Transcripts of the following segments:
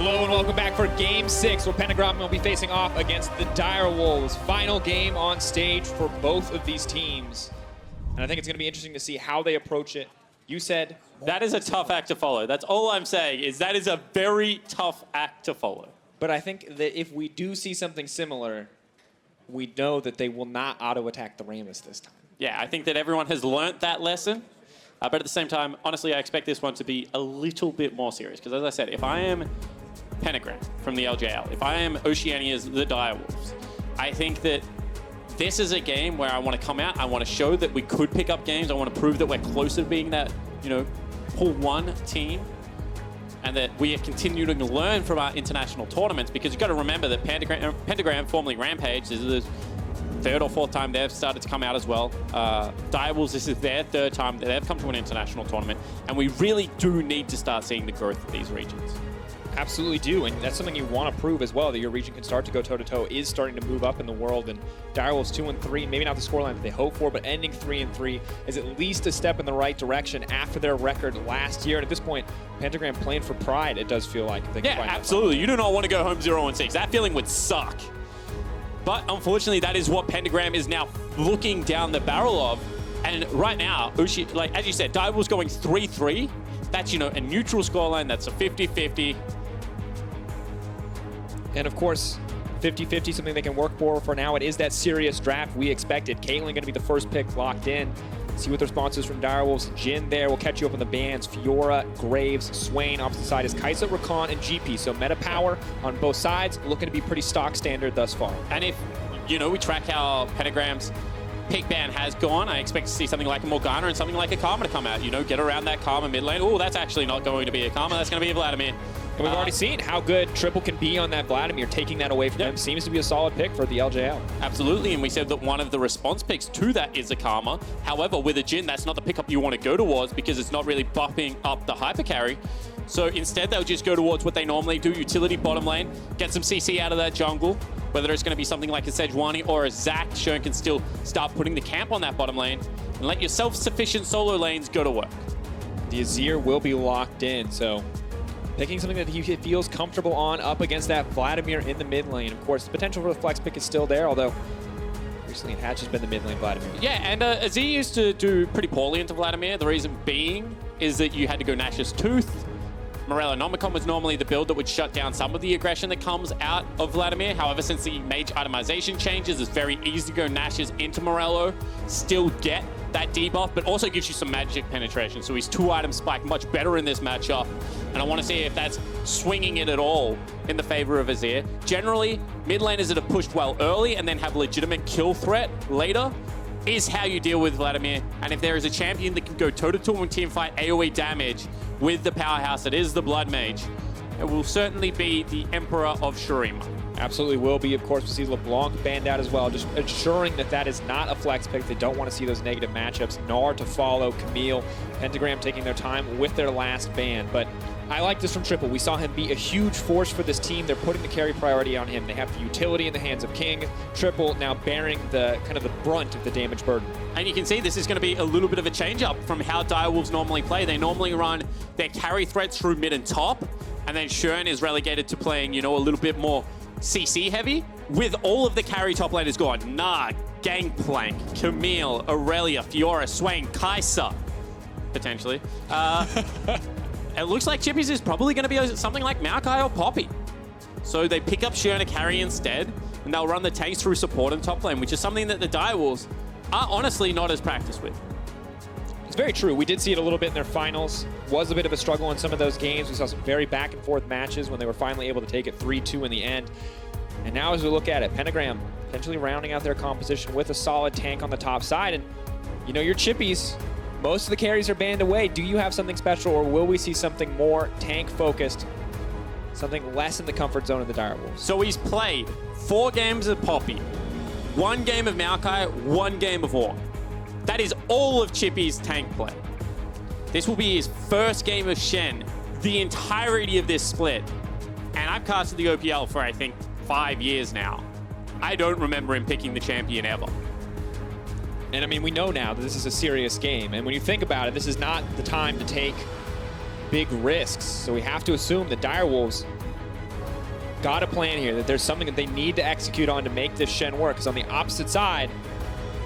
Hello and welcome back for Game 6, where Pentagram will be facing off against the Direwolves. Final game on stage for both of these teams. And I think it's going to be interesting to see how they approach it. You said... That is a tough act to follow. That's all I'm saying, is that is a very tough act to follow. But I think that if we do see something similar, we know that they will not auto-attack the Rammus this time. Yeah, I think that everyone has learnt that lesson. But at the same time, honestly, I expect this one to be a little bit more serious. Because as I said, if I am Pentagram from the LJL, if I am Oceania's the Direwolves, I think that this is a game where I want to come out, I want to show that we could pick up games, I want to prove that we're closer to being that, you know, pool 1 team, and that we are continuing to learn from our international tournaments, because you've got to remember that Pentagram formerly Rampage, this is the 3rd or 4th time they've started to come out as well. Direwolves, this is their 3rd time that they've come to an international tournament, and we really do need to start seeing the growth of these regions. Absolutely do, and that's something you want to prove as well, that your region can start to go toe-to-toe, is starting to move up in the world, and Direwolves 2-3, maybe not the scoreline that they hope for, but ending 3-3 is at least a step in the right direction after their record last year. And at this point, Pentagram playing for pride, it does feel like. Yeah, absolutely. You do not want to go home 0-6. That feeling would suck. But unfortunately, that is what Pentagram is now looking down the barrel of. And right now, like as you said, Direwolves going 3-3. That's, you know, a neutral scoreline. That's a 50-50. And of course, 50-50, something they can work for now. It is that serious draft we expected. Caitlyn going to be the first pick locked in. See what the response is from Direwolves. Jhin there. We'll catch you up on the bans. Fiora, Graves, Swain. Opposite side is Kha'Zix, Rakan, and GP. So meta power on both sides. Looking to be pretty stock standard thus far. And if, you know, we track how Pentagram's pick ban has gone, I expect to see something like a Morgana and something like a Karma to come out. You know, get around that Karma mid lane. Oh, that's actually not going to be a Karma. That's going to be a Vladimir. And we've already seen how good Triple can be on that Vladimir. Taking that away from him seems to be a solid pick for the LJL. Absolutely, and we said that one of the response picks to that is a Karma. However, with a Jhin, that's not the pickup you want to go towards because it's not really buffing up the hyper carry. So instead, they'll just go towards what they normally do, utility bottom lane, get some CC out of that jungle. Whether it's going to be something like a Sejuani or a Zac, Shen can still start putting the camp on that bottom lane and let your self-sufficient solo lanes go to work. The Azir will be locked in, so picking something that he feels comfortable on up against that Vladimir in the mid lane. Of course, the potential for the flex pick is still there, although recently Hatch has been the mid lane Vladimir. Yeah, and Azir used to do pretty poorly into Vladimir. The reason being is that you had to go Nash's Tooth. Morellonomicon was normally the build that would shut down some of the aggression that comes out of Vladimir. However, since the mage itemization changes, it's very easy to go Nash's into Morello, still get that debuff, but also gives you some magic penetration. So his 2-item spike much better in this matchup. And I want to see if that's swinging it at all in the favor of Azir. Generally, mid laners that have pushed well early and then have legitimate kill threat later is how you deal with Vladimir. And if there is a champion that can go toe-to-toe in team fight AoE damage with the powerhouse that is the Blood Mage, it will certainly be the Emperor of Shurima. Absolutely will be. Of course, we see LeBlanc banned out as well, just ensuring that that is not a flex pick. They don't want to see those negative matchups. Gnar to follow, Camille, Pentagram taking their time with their last ban. But I like this from Triple. We saw him be a huge force for this team. They're putting the carry priority on him. They have the utility in the hands of King. Triple now bearing the kind of the brunt of the damage burden. And you can see this is going to be a little bit of a change up from how Direwolves normally play. They normally run their carry threats through mid and top, and then Shen is relegated to playing, you know, a little bit more CC heavy. With all of the carry top laners gone, Nag, Gangplank, Camille, Aurelia, Fiora, Swain, Kai'Sa, potentially. It looks like Chippys is probably going to be something like Maokai or Poppy. So they pick up Shen to carry instead, and they'll run the tanks through support and top lane, which is something that the Direwolves are honestly not as practiced with. It's very true. We did see it a little bit in their finals. Was a bit of a struggle in some of those games. We saw some very back and forth matches when they were finally able to take it 3-2 in the end. And now as we look at it, Pentagram potentially rounding out their composition with a solid tank on the top side. And you know, your Chippys, most of the carries are banned away. Do you have something special, or will we see something more tank focused, something less in the comfort zone of the Direwolves? So he's played 4 games of Poppy, 1 game of Maokai, 1 game of Orc. That is all of Chippy's tank play. This will be his first game of Shen, the entirety of this split. And I've casted the OPL for, I think, 5 years now. I don't remember him picking the champion ever. And I mean, we know now that this is a serious game. And when you think about it, this is not the time to take big risks. So we have to assume that Direwolves got a plan here, that there's something that they need to execute on to make this Shen work. Because on the opposite side,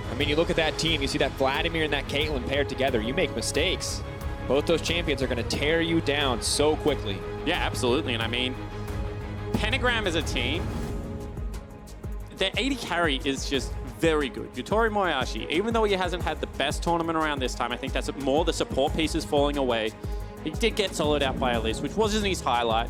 I mean, you look at that team, you see that Vladimir and that Caitlyn paired together, you make mistakes. Both those champions are going to tear you down so quickly. Yeah, absolutely. And I mean, Pentagram as a team, their AD carry is just very good. YutoriMoyasi, even though he hasn't had the best tournament around this time, I think that's more the support pieces falling away. He did get soloed out by Alistar, which wasn't his highlight.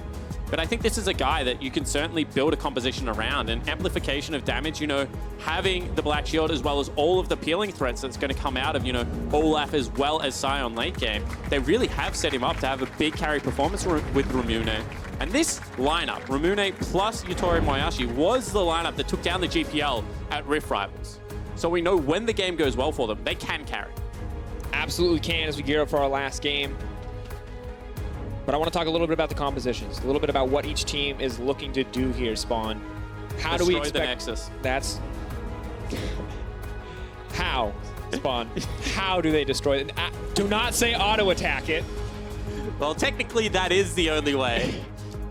But I think this is a guy that you can certainly build a composition around, and amplification of damage, you know, having the Black Shield as well as all of the peeling threats that's going to come out of, you know, Olaf as well as Sion late game. They really have set him up to have a big carry performance with Ramune. And this lineup, Ramune plus YutoriMoyasi, was the lineup that took down the GPL at Rift Rivals. So we know when the game goes well for them, they can carry. Absolutely can as we gear up for our last game. But I want to talk a little bit about the compositions, a little bit about what each team is looking to do here, Spawn. How do we expect... Destroy the Nexus. That's... How, Spawn? How do they destroy it? Do not say auto-attack it. Well, technically, that is the only way.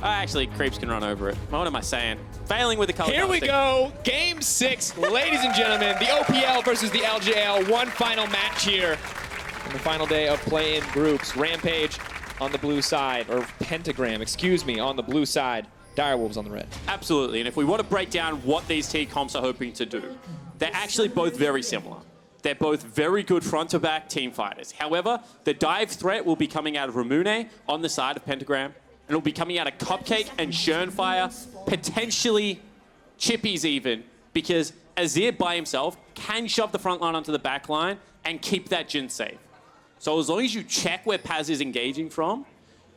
Actually, creeps can run over it. What am I saying? Failing with the color. Here we go. Game 6, ladies and gentlemen. The OPL versus the LJL. One final match here on the final day of play-in groups. Rampage on the blue side, or Pentagram, excuse me, on the blue side. Direwolves on the red. Absolutely, and if we want to break down what these T-comps are hoping to do, they're actually both very similar. They're both very good front-to-back team fighters. However, the dive threat will be coming out of Ramune on the side of Pentagram, and it'll be coming out of Cupcake and Shernfire, potentially Chippys even, because Azir by himself can shove the front line onto the back line and keep that Jhin safe. So as long as you check where Paz is engaging from,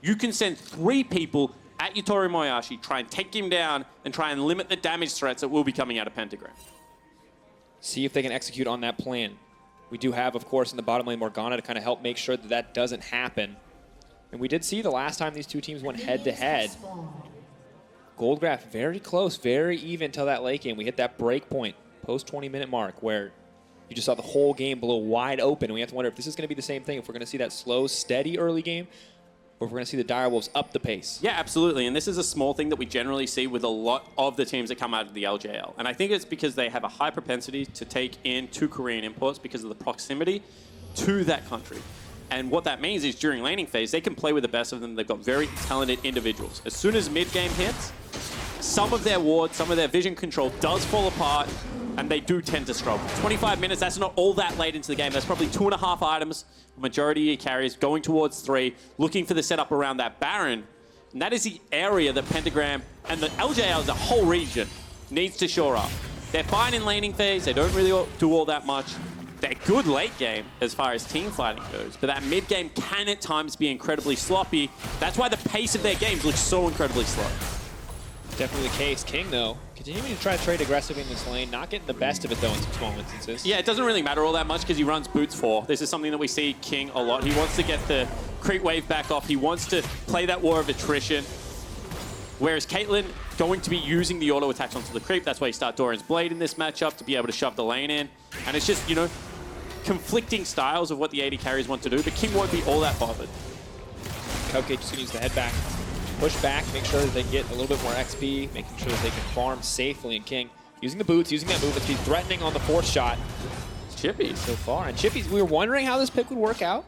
you can send 3 people at YutoriMoyasi, try and take him down, and try and limit the damage threats that will be coming out of Pentagram. See if they can execute on that plan. We do have, of course, in the bottom lane, Morgana to kind of help make sure that that doesn't happen. And we did see the last time these two teams went head-to-head. Goldgraph very close, very even till that late game. We hit that break point, post 20-minute mark, where you just saw the whole game blow wide open. And we have to wonder if this is going to be the same thing, if we're going to see that slow, steady early game, or if we're going to see the Direwolves up the pace. Yeah, absolutely. And this is a small thing that we generally see with a lot of the teams that come out of the LJL. And I think it's because they have a high propensity to take in 2 Korean imports because of the proximity to that country. And what that means is during laning phase, they can play with the best of them. They've got very talented individuals. As soon as mid-game hits, some of their ward, some of their vision control does fall apart, and they do tend to struggle. 25 minutes, that's not all that late into the game. That's probably 2.5 items, majority of carries, going towards 3, looking for the setup around that Baron. And that is the area that Pentagram and the LJL as a whole region needs to shore up. They're fine in laning phase. They don't really do all that much. They're good late game as far as team fighting goes, but that mid game can at times be incredibly sloppy. That's why the pace of their games looks so incredibly slow. Definitely the case. King, though, continuing to try to trade aggressively in this lane, not getting the best of it, though, in some small instances. Yeah, it doesn't really matter all that much because he runs boots 4. This is something that we see King a lot. He wants to get the creep wave back off. He wants to play that war of attrition. Whereas Caitlyn going to be using the auto attacks onto the creep. That's why you start Doran's Blade in this matchup to be able to shove the lane in. And it's just, you know, conflicting styles of what the AD carries want to do, but King won't be all that bothered. Cupcake just gonna use the head back. Push back, make sure that they get a little bit more XP, making sure that they can farm safely. And King using the boots, using that movement speed, threatening on the 4th shot. Chippys so far. And Chippys, we were wondering how this pick would work out.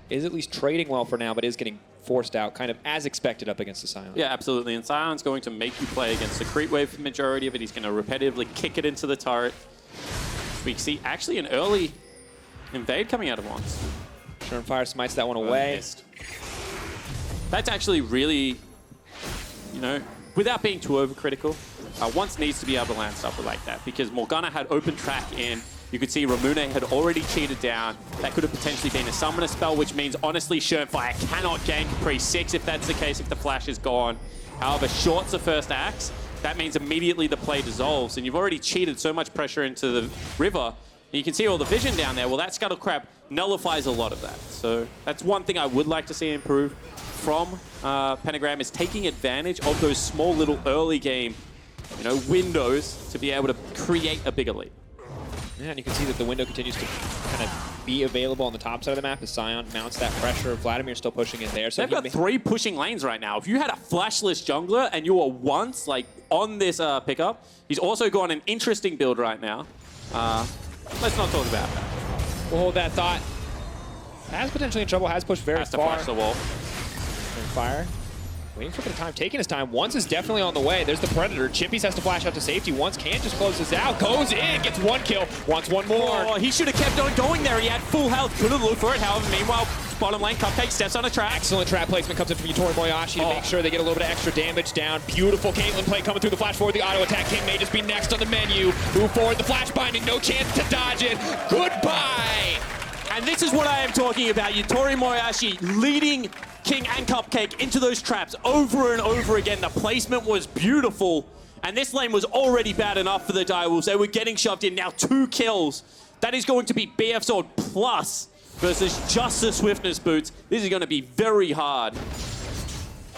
Is at least trading well for now, but is getting forced out kind of as expected up against the Sion. Yeah, absolutely. And Sion's going to make you play against the creep wave for the majority of it. He's going to repetitively kick it into the turret. We see actually an early invade coming out of once. Shernfire smites that one away. That's actually really, you know, without being too overcritical, once needs to be able to land stuff like that because Morgana had open track in. You could see Ramune had already cheated down. That could have potentially been a summoner spell, which means, honestly, Shernfire cannot gank pre-6 if that's the case, if the flash is gone. However, shorts the first axe. That means immediately the play dissolves, and you've already cheated so much pressure into the river. And you can see all the vision down there. Well, that Scuttle Crab nullifies a lot of that. So that's one thing I would like to see improve from Pentagram is taking advantage of those small little early game, you know, windows to be able to create a bigger lead. Yeah, and you can see that the window continues to kind of be available on the top side of the map as Sion mounts that pressure. Vladimir still pushing it there. So they've got 3 pushing lanes right now. If you had a flashless jungler and you were once like on this pickup, he's also got an interesting build right now. Let's not talk about that. We'll hold that thought. Has potentially in trouble, has pushed very Has to far. flash the wall. Fire. Waiting for a bit of time, taking his time. Once is definitely on the way. There's the Predator. Chippys has to flash out to safety. Once can just close this out. Goes in, gets 1 kill. Wants 1 more. Oh, he should have kept on going there. He had full health. Could have looked for it. However, meanwhile, bottom lane, Cupcake steps on a trap. Excellent trap placement comes in from YutoriMoyasi to make sure they get a little bit of extra damage down. Beautiful Caitlyn play coming through the flash forward. The auto attack. King may just be next on the menu. Move forward. The flash binding. No chance to dodge it. Goodbye. And this is what I am talking about. YutoriMoyasi leading King and Cupcake into those traps over and over again. The placement was beautiful. And this lane was already bad enough for the Direwolves. They were getting shoved in. Now 2 kills. That is going to be BF Sword plus versus just the Swiftness boots. This is going to be very hard.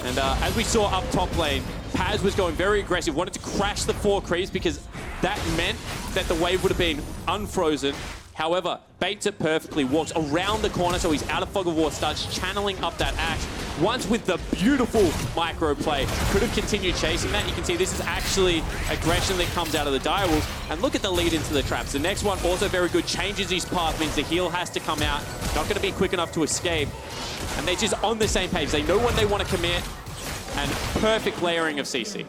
And as we saw up top lane, Paz was going very aggressive. Wanted to crash the 4 creeps because that meant that the wave would have been unfrozen. However, baits it perfectly, walks around the corner so he's out of Fog of War, starts channeling up that Axe. Once with the beautiful micro play, could have continued chasing that. You can see this is actually aggression that comes out of the Direwolves. And look at the lead into the traps. The next one also very good, changes his path, means the heal has to come out. Not going to be quick enough to escape. And they're just on the same page. They know when they want to commit. And perfect layering of CC.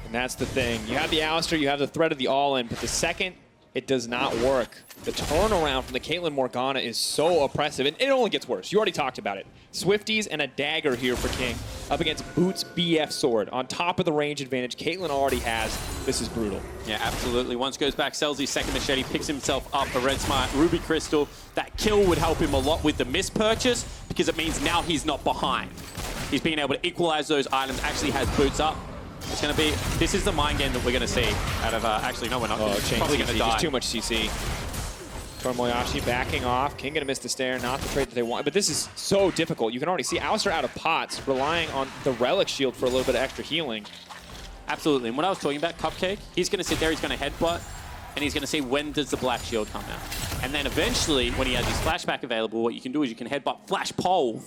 And that's the thing. You have the Alistar, you have the threat of the all-in, but the second it does not work, the turnaround from the Caitlyn Morgana is so oppressive, and it only gets worse. You already talked about it. Swifties and a dagger here for King up against Boots BF Sword. On top of the range advantage Caitlyn already has. This is brutal. Yeah, absolutely. Once goes back, sells his second machete, picks himself up a Red Smart Ruby Crystal. That kill would help him a lot with the mispurchase because it means now he's not behind. He's being able to equalize those items, actually has boots up. It's going to be, this is the mind game that we're going to see out of, actually, no, we're not. Probably going to die. Just too much CC. YutoriMoyasi backing off. King going to miss the stare, not the trade that they want. But this is so difficult. You can already see Alistar out of pots, relying on the Relic Shield for a little bit of extra healing. Absolutely. And what I was talking about, Cupcake, he's going to sit there, he's going to headbutt, and he's going to see when does the Black Shield come out. And then eventually, when he has his flashback available, what you can do is you can headbutt Flash Pole.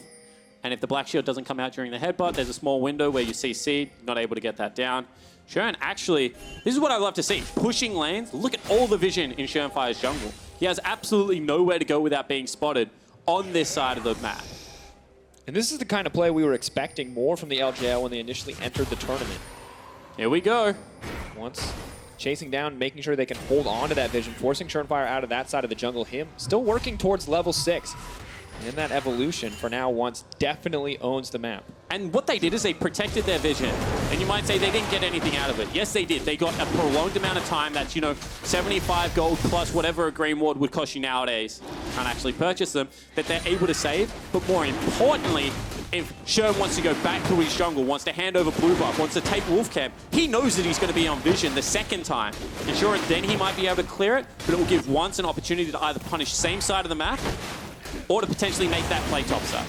And if the Black Shield doesn't come out during the headbutt, there's a small window where you CC, not able to get that down. Shen, actually, this is what I love to see. Pushing lanes, look at all the vision in Shernfire's jungle. He has absolutely nowhere to go without being spotted on this side of the map. And this is the kind of play we were expecting more from the LJL when they initially entered the tournament. Here we go. Once chasing down, making sure they can hold on to that vision, forcing Shernfire out of that side of the jungle. Him still working towards level 6. And that evolution, for now, once definitely owns the map. And what they did is they protected their vision. And you might say they didn't get anything out of it. Yes, they did. They got a prolonged amount of time that's, 75 gold plus whatever a green ward would cost you nowadays. Can't actually purchase them, that they're able to save. But more importantly, if Shen wants to go back to his jungle, wants to hand over blue buff, wants to take wolf camp, he knows that he's going to be on vision the second time. And sure, then he might be able to clear it, but it will give once an opportunity to either punish same side of the map or to potentially make that play topside.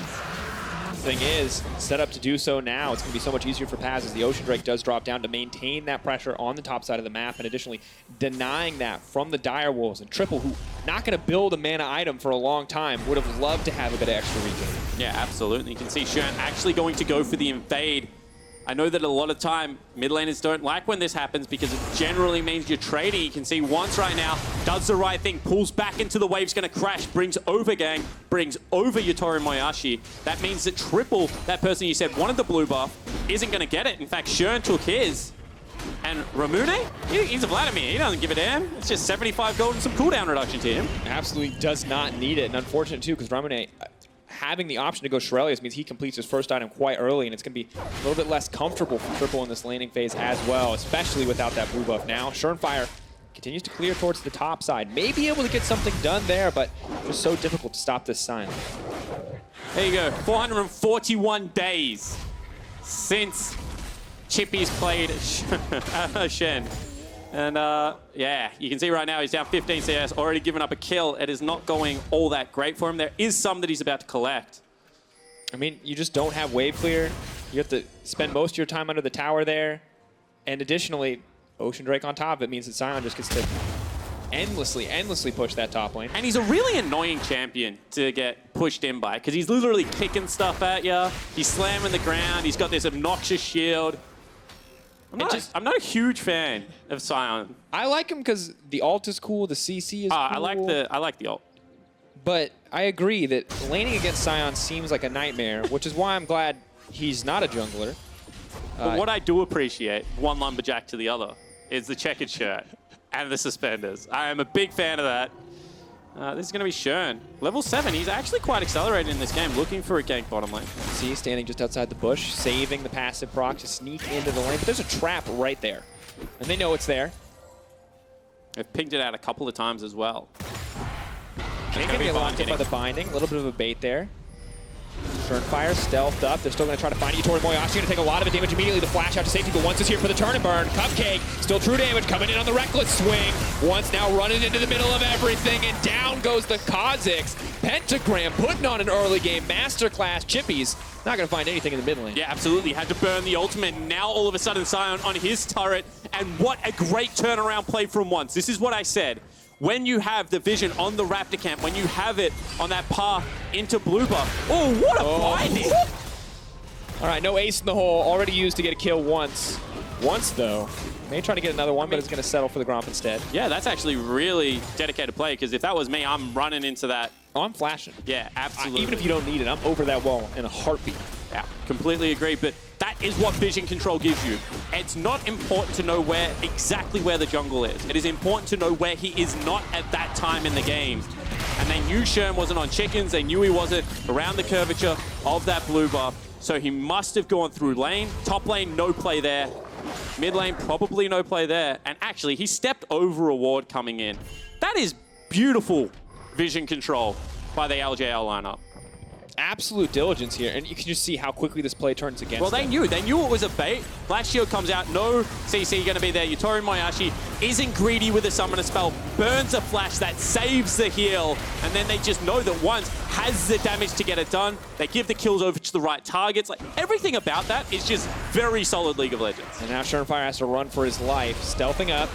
The thing is, set up to do so now. It's going to be so much easier for Paz as the Ocean Drake does drop down to maintain that pressure on the top side of the map, and additionally denying that from the Direwolves. And Triple, who not going to build a mana item for a long time, would have loved to have a bit of extra regen. Yeah, absolutely. You can see Shen actually going to go for the invade. I know that a lot of time mid laners don't like when this happens because it generally means you're trading. You can see once right now, does the right thing, pulls back into the wave's going to crash, brings over Gaeng, brings over YutoriMoyasi. That means that Triple, that person you said wanted the blue buff, isn't going to get it. In fact, Shen took his. And Ramune, he's a Vladimir. He doesn't give a damn. It's just 75 gold and some cooldown reduction to him. Absolutely does not need it. And unfortunate too, because Ramune, having the option to go Shurelius means he completes his first item quite early, and it's going to be a little bit less comfortable for Triple in this laning phase as well, especially without that blue buff now. Shernfire continues to clear towards the top side. May be able to get something done there, but just so difficult to stop this sign. There you go. 441 days since Chippys played Shen. And yeah, you can see right now he's down 15 CS, already given up a kill. It is not going all that great for him. There is some that he's about to collect. I mean, you just don't have wave clear. You have to spend most of your time under the tower there. And additionally, Ocean Drake on top, it means that Sion just gets to endlessly push that top lane. And he's a really annoying champion to get pushed in by, because he's literally kicking stuff at you. He's slamming the ground. He's got this obnoxious shield. I'm not a huge fan of Sion. I like him because the ult is cool, the CC is cool. I like the ult. But I agree that laning against Sion seems like a nightmare, which is why I'm glad he's not a jungler. But what I do appreciate, one lumberjack to the other, is the checkered shirt and the suspenders. I am a big fan of that. This is going to be Shen. Level 7, he's actually quite accelerated in this game, looking for a gank bottom lane. See, standing just outside the bush, saving the passive proc to sneak into the lane. But there's a trap right there, and they know it's there. They've pinged it out a couple of times as well. Can't get locked in by the binding. A little bit of a bait there. Shernfire stealthed up. They're still going to try to find YutoriMoyasi. Going to take a lot of damage immediately. The flash out to safety, but once is here for the turn and burn. Cupcake, still true damage, coming in on the reckless swing. Once now running into the middle of everything, and down goes the Kha'Zix. Pentagram putting on an early game masterclass. Chippys not going to find anything in the mid lane. Yeah, absolutely. Had to burn the ultimate. Now all of a sudden Sion on his turret, and what a great turnaround play from once. This is what I said. When you have the vision on the Raptor camp, when you have it on that path into blue buff. Oh, what a binding! All right, no ace in the hole. Already used to get a kill once. Once, though. May try to get another one, but it's going to settle for the Gromp instead. Yeah, that's actually really dedicated play, because if that was me, I'm running into that. Oh, I'm flashing. Yeah, absolutely. Even if you don't need it, I'm over that wall in a heartbeat. Yeah, completely agree, but that is what vision control gives you. It's not important to know exactly where the jungle is. It is important to know where he is not at that time in the game. And they knew Shen wasn't on chickens. They knew he wasn't around the curvature of that blue buff. So he must have gone through lane. Top lane, no play there. Mid lane, probably no play there. And actually, he stepped over a ward coming in. That is beautiful vision control by the LJL lineup. Absolute diligence here, and you can just see how quickly this play turns against Well, them. they knew it was a bait. Blast Shield comes out, no CC going to be there. YutoriMoyasi isn't greedy with a summoner spell, burns a flash that saves the heal, and then they just know that once has the damage to get it done. They give the kills over to the right targets. Like, everything about that is just very solid League of Legends. And now Shernfire has to run for his life, stealthing up.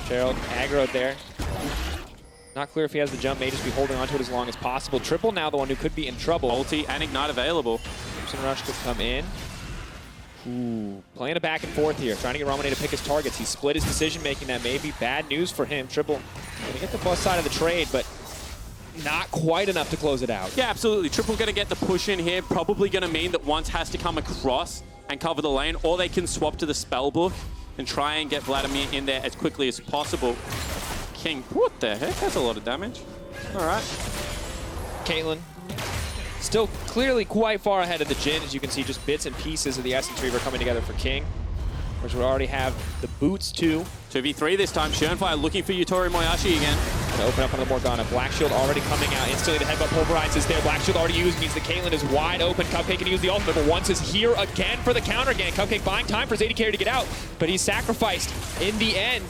Gerald aggroed there. Not clear if he has the jump, may just be holding onto it as long as possible. Triple now the one who could be in trouble. Ulti and Ignite available. Crimson Rush could come in. Ooh, playing a back and forth here, trying to get Ramune to pick his targets. He split his decision making. That may be bad news for him. Triple gonna get the plus side of the trade, but not quite enough to close it out. Yeah, absolutely. Triple gonna get the push in here. Probably gonna mean that once has to come across and cover the lane, or they can swap to the spell book and try and get Vladimir in there as quickly as possible. King, what the heck? That's a lot of damage. All right. Caitlyn still clearly quite far ahead of the Jhin, as you can see, just bits and pieces of the Essence Reaver coming together for King, which we already have the boots too. 2v3 this time. Shernfire looking for YutoriMoyasi again. Gonna open up on the Morgana. Black Shield already coming out. Instantly the headbutt pulverizes there. Black Shield already used, means the Caitlyn is wide open. Cupcake can use the ultimate, but once is here again for the counter again. Cupcake buying time for his AD carry to get out, but he's sacrificed in the end.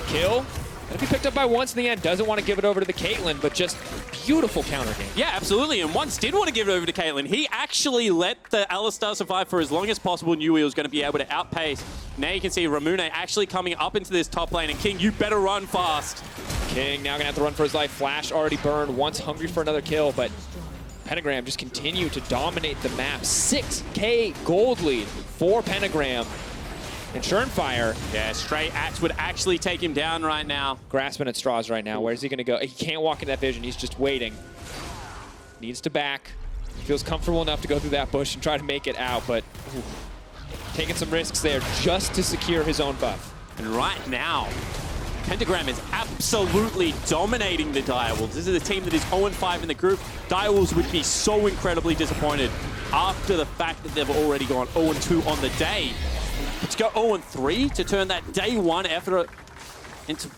Kill. Gonna be picked up by once in the end. Doesn't want to give it over to the Caitlyn, but just beautiful counter game. Yeah, absolutely. And once did want to give it over to Caitlyn. He actually let the Alistar survive for as long as possible. Knew he was going to be able to outpace. Now you can see Ramune actually coming up into this top lane. And King, you better run fast. King now gonna have to run for his life. Flash already burned. Once hungry for another kill, but Pentagram just continue to dominate the map. 6K gold lead for Pentagram. And Shernfire, yeah, straight axe would actually take him down right now. Grasping at straws right now. Where's he going to go? He can't walk in that vision. He's just waiting. Needs to back. Feels comfortable enough to go through that bush and try to make it out, but ooh, taking some risks there just to secure his own buff. And right now, Pentagram is absolutely dominating the Direwolves. This is a team that is 0-5 in the group. Direwolves would be so incredibly disappointed after the fact that they've already gone 0-2 on the day. But to go 0-3 to turn that day one effort into,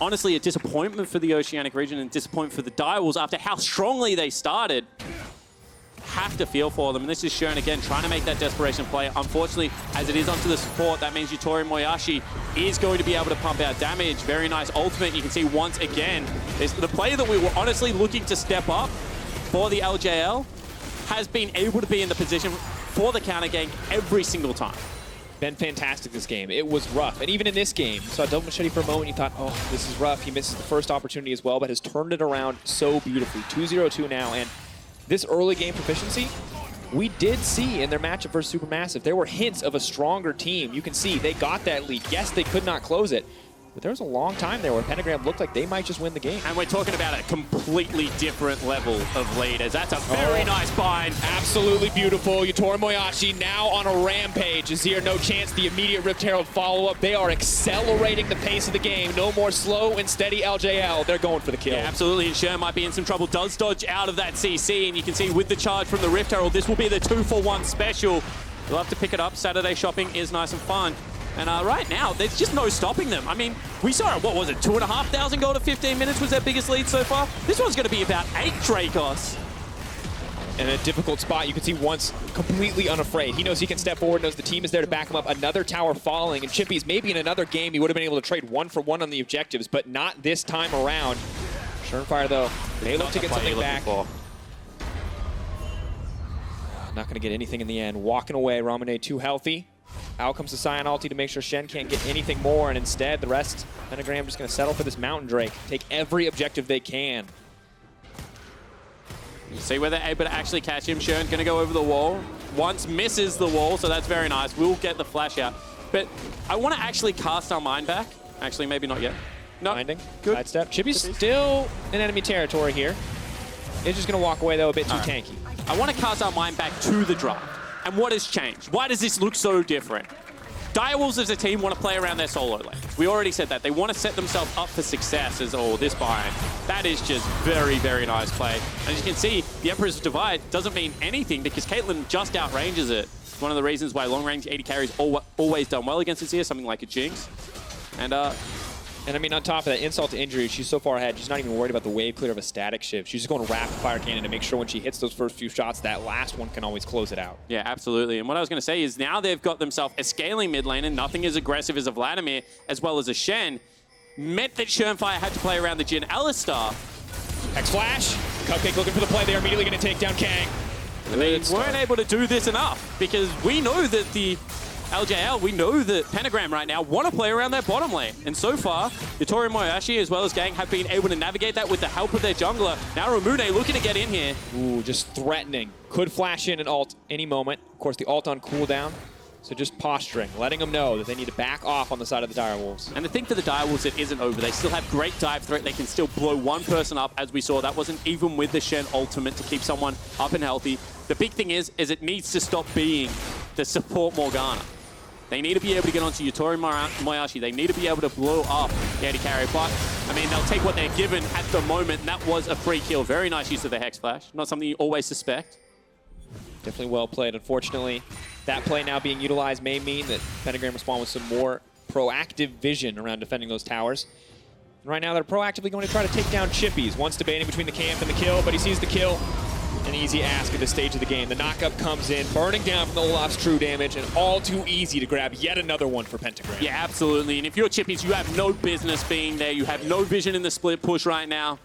honestly, a disappointment for the Oceanic region and disappointment for the Direwolves after how strongly they started. Have to feel for them. And this is Shen again trying to make that desperation play. Unfortunately, as it is onto the support, that means YutoriMoyasi is going to be able to pump out damage. Very nice ultimate. You can see once again, the player that we were honestly looking to step up for the LJL has been able to be in the position for the counter gank every single time. been fantastic this game. It was rough. And even in this game, you saw Double Machete for a moment, you thought, oh, this is rough. He misses the first opportunity as well, but has turned it around so beautifully. 2-0-2 now, and this early game proficiency, we did see in their matchup versus Supermassive, there were hints of a stronger team. You can see they got that lead. Yes, they could not close it, but there was a long time there where Pentagram looked like they might just win the game. And we're talking about a completely different level of leaders. That's a very nice bind. Absolutely beautiful. YutoriMoyasi now on a rampage. Azir, no chance. The immediate Rift Herald follow-up. They are accelerating the pace of the game. No more slow and steady LJL. They're going for the kill. Yeah, absolutely. And Shen might be in some trouble. Does dodge out of that CC. And you can see with the charge from the Rift Herald, this will be the 2-for-1 special. You'll have to pick it up. Saturday shopping is nice and fun. And right now, there's just no stopping them. I mean, we saw it, what was it, 2,500 gold to 15 minutes was their biggest lead so far? This one's going to be about 8 Dracos. In a difficult spot, you can see Once completely unafraid. He knows he can step forward, knows the team is there to back him up. Another tower falling, and Chippys, maybe in another game, he would have been able to trade 1-for-1 on the objectives, but not this time around. Shernfire, though, they look to get something back. Not going to get anything in the end. Walking away, Ramune too healthy. Out comes the Sion ulti to make sure Shen can't get anything more, and instead, the rest, Pentagram just going to settle for this Mountain Drake. Take every objective they can. See where they're able to actually catch him. Shen going to go over the wall. Once misses the wall, so that's very nice. We'll get the flash out. But I want to actually cast our mind back. Actually, maybe not yet. No. Finding. Good. Sidestep. Chippys still in enemy territory here. It's just going to walk away, though, a bit too tanky. I want to cast our mind back to the draft. And what has changed? Why does this look so different? Direwolves as a team want to play around their solo lanes. We already said that. They want to set themselves up for success as, oh, this bind. That is just very, very nice play. And as you can see, the Emperor's Divide doesn't mean anything because Caitlyn just outranges it. It's one of the reasons why long-range AD carries always done well against Azir, something like a Jinx. And I mean, on top of that, insult to injury, she's so far ahead, she's not even worried about the wave clear of a static shift. She's just going to rapid fire cannon to make sure when she hits those first few shots, that last one can always close it out. Yeah, absolutely. And what I was going to say is now they've got themselves a scaling mid lane and nothing as aggressive as a Vladimir, as well as a Shen. Meant that Shernfire had to play around the Jhin. Alistar. X-Flash. Cupcake looking for the play. They are immediately going to take down Gaeng. They weren't able to do this enough because we know that the LJL, we know that Pentagram right now want to play around their bottom lane. And so far, YutoriMoyasi as well as Gaeng have been able to navigate that with the help of their jungler. Now Ramune looking to get in here. Ooh, just threatening. Could flash in an ult any moment. Of course, the ult on cooldown. So just posturing, letting them know that they need to back off on the side of the Direwolves. And the thing for the Direwolves, it isn't over. They still have great dive threat. They can still blow one person up, as we saw. That wasn't even with the Shen ultimate to keep someone up and healthy. The big thing is it needs to stop being the support Morgana. They need to be able to get onto YutoriMoyasi. They need to be able to blow up the AD carry. But, I mean, they'll take what they're given at the moment. And that was a free kill. Very nice use of the Hex Flash. Not something you always suspect. Definitely well played. Unfortunately, that play now being utilized may mean that Pentagram respond with some more proactive vision around defending those towers. And right now, they're proactively going to try to take down Chippys. Once debating between the camp and the kill, but he sees the kill. An easy ask at this stage of the game. The knockup comes in, burning down from the Olaf's true damage, and all too easy to grab yet another one for Pentagram. Yeah, absolutely. And if you're Chippys, you have no business being there. You have no vision in the split push right now.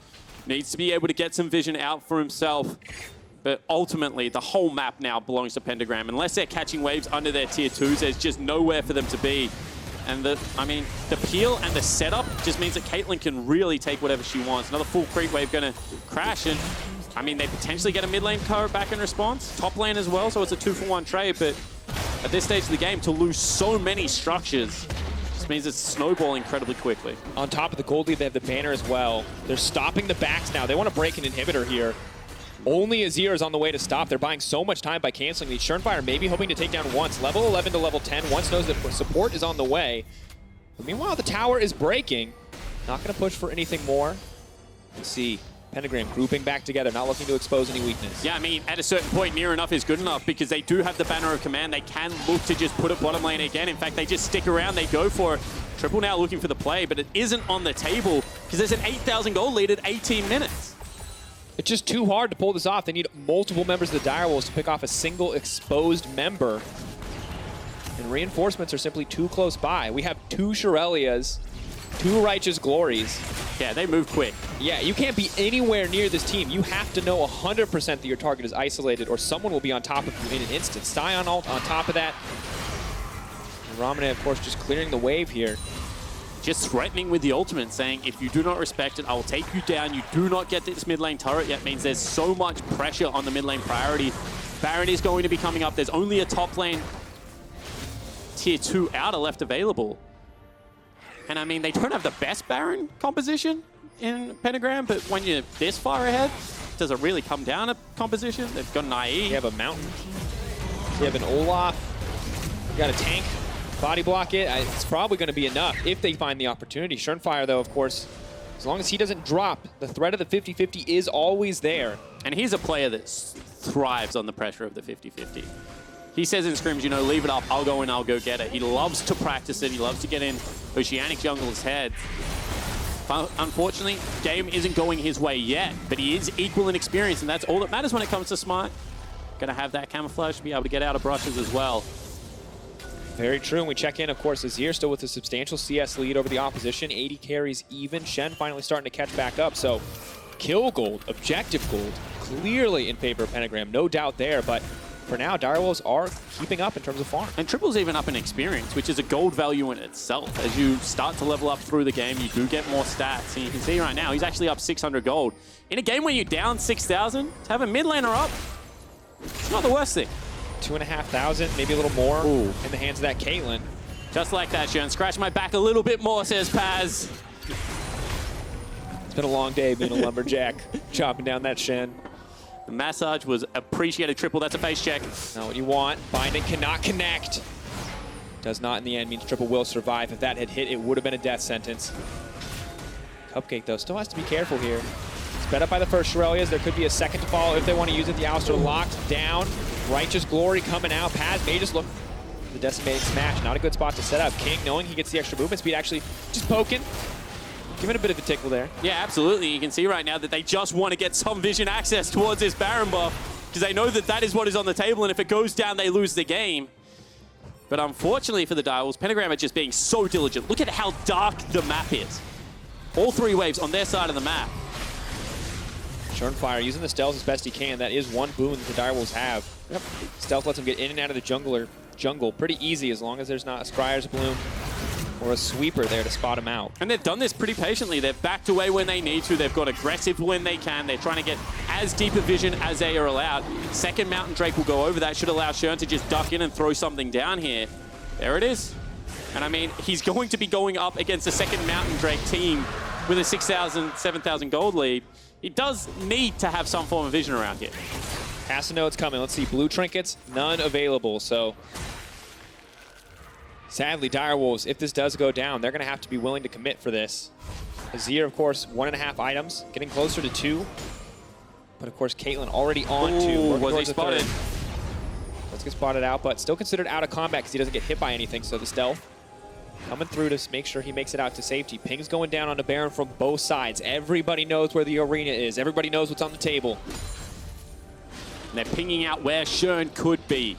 Needs to be able to get some vision out for himself. But ultimately, the whole map now belongs to Pentagram. Unless they're catching waves under their tier 2s, there's just nowhere for them to be. And the peel and the setup just means that Caitlyn can really take whatever she wants. Another full creep wave going to crash, and I mean, they potentially get a mid lane cover back in response, top lane as well, so it's a 2-for-1 trade, but at this stage of the game, to lose so many structures just means it's snowballing incredibly quickly. On top of the gold lead, they have the banner as well. They're stopping the backs now. They want to break an inhibitor here. Only Azir is on the way to stop. They're buying so much time by canceling these. Shernfire maybe hoping to take down Once. Level 11 to level 10. Once knows that support is on the way. But meanwhile, the tower is breaking. Not going to push for anything more. Let's see. Pentagram grouping back together, not looking to expose any weakness. Yeah, I mean, at a certain point, near enough is good enough because they do have the banner of command. They can look to just put it bottom lane again. In fact, they just stick around. They go for it. Triple now looking for the play, but it isn't on the table because there's an 8,000 gold lead at 18 minutes. It's just too hard to pull this off. They need multiple members of the Direwolves to pick off a single exposed member. And reinforcements are simply too close by. We have 2 Shirelias, 2 Righteous Glories. Yeah, they move quick. Yeah, you can't be anywhere near this team. You have to know 100% that your target is isolated or someone will be on top of you in an instant. Sion ult on top of that. Ramune, of course, just clearing the wave here. Just threatening with the ultimate, saying, if you do not respect it, I will take you down. You do not get this mid lane turret yet. Means there's so much pressure on the mid lane priority. Baron is going to be coming up. There's only a top lane tier 2 outer left available. And I mean, they don't have the best Baron composition in Pentagram, but when you're this far ahead, does it really come down to composition? They've got an IE. You have a Mountain. You have an Olaf. You got a tank. Body block it. It's probably going to be enough if they find the opportunity. Shernfire, though, of course, as long as he doesn't drop, the threat of the 50-50 is always there. And he's a player that thrives on the pressure of the 50-50. He says in scrims, you know, leave it up, I'll go in, I'll go get it. He loves to practice it. He loves to get in Oceanic Jungle's head. Unfortunately, game isn't going his way yet, but he is equal in experience, and that's all that matters when it comes to Smite. Going to have that camouflage to be able to get out of brushes as well. Very true, and we check in, of course, Azir still with a substantial CS lead over the opposition. 80 carries even. Shen finally starting to catch back up, so kill gold, objective gold, clearly in favor of Pentagram, no doubt there, but for now, Direwolves are keeping up in terms of farm. And Triple's even up in experience, which is a gold value in itself. As you start to level up through the game, you do get more stats. And you can see right now, he's actually up 600 gold. In a game where you're down 6,000, to have a mid laner up, it's not the worst thing. 2,500, maybe a little more in the hands of that Caitlyn. Just like that, Shen. Scratch my back a little bit more, says Paz. It's been a long day being a lumberjack, chopping down that Shen. The massage was appreciated. Triple, that's a face check. Not what you want. Binding cannot connect. Does not in the end, means Triple will survive. If that had hit, it would have been a death sentence. Cupcake, though, still has to be careful here. Sped up by the first Shurelya's. There could be a second to follow if they want to use it. The Alistar locked down. Righteous Glory coming out. Paz may just look for the Decimating Smash. Not a good spot to set up. King, knowing he gets the extra movement speed, actually just poking. Giving a bit of a tickle there. Yeah, absolutely. You can see right now that they just want to get some vision access towards this Baron buff because they know that that is what is on the table, and if it goes down, they lose the game. But unfortunately for the Direwolves, Pentagram are just being so diligent. Look at how dark the map is. All 3 waves on their side of the map. Shernfire using the stealth as best he can. That is one boon that the Direwolves have. Yep. Stealth lets them get in and out of the jungle pretty easy as long as there's not a Scryer's Bloom or a sweeper there to spot him out. And they've done this pretty patiently. They've backed away when they need to. They've got aggressive when they can. They're trying to get as deep a vision as they are allowed. Second Mountain Drake will go over. That should allow Shen to just duck in and throw something down here. There it is. And I mean, he's going to be going up against a second Mountain Drake team with a 6,000, 7,000 gold lead. He does need to have some form of vision around here. Has to know it's coming. Let's see, blue trinkets, none available. So sadly, Direwolves, if this does go down, they're going to have to be willing to commit for this. Azir, of course, 1.5 items, getting closer to 2. But of course, Caitlyn already on 2. Was he spotted? Let's get spotted out, but still considered out of combat because he doesn't get hit by anything. So the stealth coming through to make sure he makes it out to safety. Ping's going down on the Baron from both sides. Everybody knows where the arena is. Everybody knows what's on the table. And they're pinging out where Shen could be.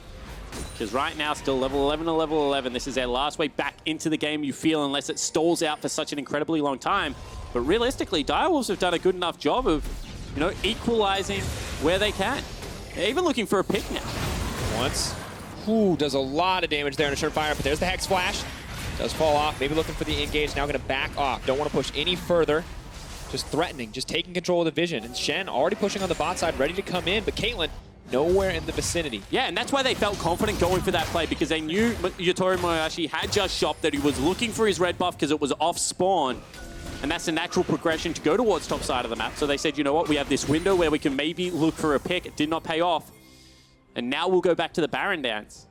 Because right now, still level 11 to level 11. This is their last way back into the game, you feel, unless it stalls out for such an incredibly long time. But realistically, Direwolves have done a good enough job of, you know, equalizing where they can. They're even looking for a pick now. Once. Ooh, does a lot of damage there in a Shernfire, but there's the Hex Flash. Does fall off. Maybe looking for the engage. Now going to back off. Don't want to push any further. Just threatening. Just taking control of the vision. And Shen already pushing on the bot side, ready to come in. But Caitlyn, nowhere in the vicinity. Yeah, and that's why they felt confident going for that play, because they knew YutoriMoyasi had just shopped, that he was looking for his red buff because it was off spawn. And that's a natural progression to go towards top side of the map. So they said, you know what, we have this window where we can maybe look for a pick. It did not pay off. And now we'll go back to the Baron dance.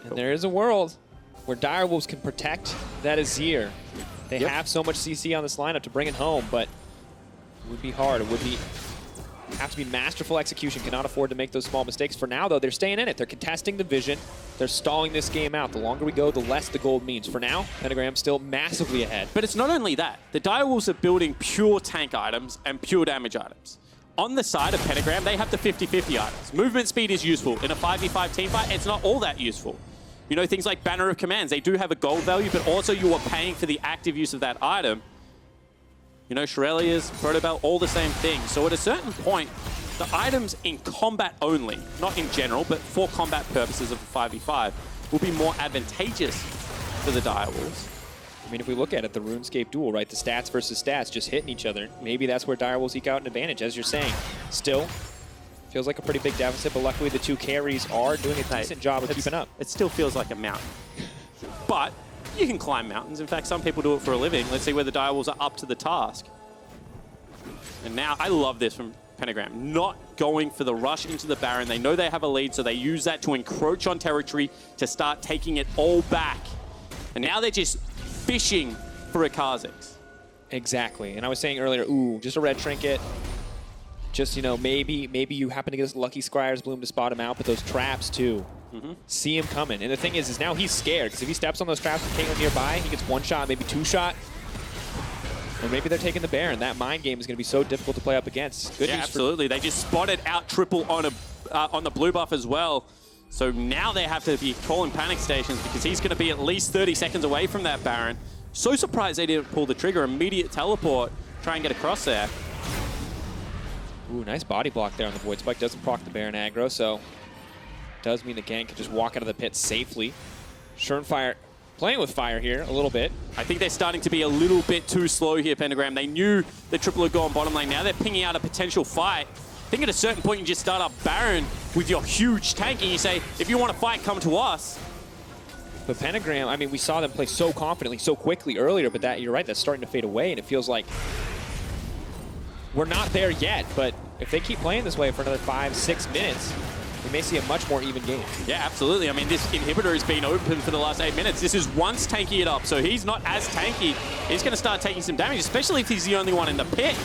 And there is a world where Direwolves can protect that Azir. They have so much CC on this lineup to bring it home, but it would be hard. It would be have to be masterful execution. Cannot afford to make those small mistakes. For now, though, they're staying in it. They're contesting the vision. They're stalling this game out. The longer we go, the less the gold means. For now, Pentagram still massively ahead. But it's not only that. The Direwolves are building pure tank items and pure damage items. On the side of Pentagram, they have the 50-50 items. Movement speed is useful. In a 5v5 teamfight, it's not all that useful. You know, things like Banner of Commands, they do have a gold value, but also you are paying for the active use of that item. You know, Shurelya's, Protobell, all the same thing. So at a certain point, the items in combat only, not in general, but for combat purposes of a 5v5, will be more advantageous for the Direwolves. I mean, if we look at it, the RuneScape duel, right? The stats versus stats just hitting each other. Maybe that's where Direwolves eke out an advantage, as you're saying. Still, feels like a pretty big deficit, but luckily the two carries are doing a decent job of keeping up. It still feels like a mountain. But you can climb mountains. In fact, some people do it for a living. Let's see whether the Direwolves are up to the task. And now, I love this from Pentagram. Not going for the rush into the Baron. They know they have a lead, so they use that to encroach on territory to start taking it all back. And now they're just fishing for a Kha'Zix. Exactly. And I was saying earlier, ooh, just a red trinket. Just, you know, maybe you happen to get this lucky Scryer's Bloom to spot him out, but those traps too. See him coming. And the thing is now he's scared, because if he steps on those traps with Caitlyn nearby, he gets one shot, maybe two shot. Or maybe they're taking the Baron. That mind game is going to be so difficult to play up against. Good news absolutely. They just spotted out triple on the blue buff as well. So now they have to be calling panic stations, because he's going to be at least 30 seconds away from that Baron. So surprised they didn't pull the trigger. Immediate teleport. Try and get across there. Ooh, nice body block there on the Void Spike. Doesn't proc the Baron aggro, so does mean the Gaeng can just walk out of the pit safely. Shernfire playing with fire here a little bit. I think they're starting to be a little bit too slow here, Pentagram. They knew the triple would go on bottom lane. Now they're pinging out a potential fight. I think at a certain point you just start up Baron with your huge tank and you say, if you want to fight, come to us. But Pentagram, I mean, we saw them play so confidently, so quickly earlier, but that, you're right, that's starting to fade away, and it feels like we're not there yet. But if they keep playing this way for another 5-6 minutes, we may see a much more even game. Yeah, absolutely. I mean, this inhibitor has been open for the last 8 minutes. This is once tanky it up, so he's not as tanky. He's going to start taking some damage, especially if he's the only one in the pit.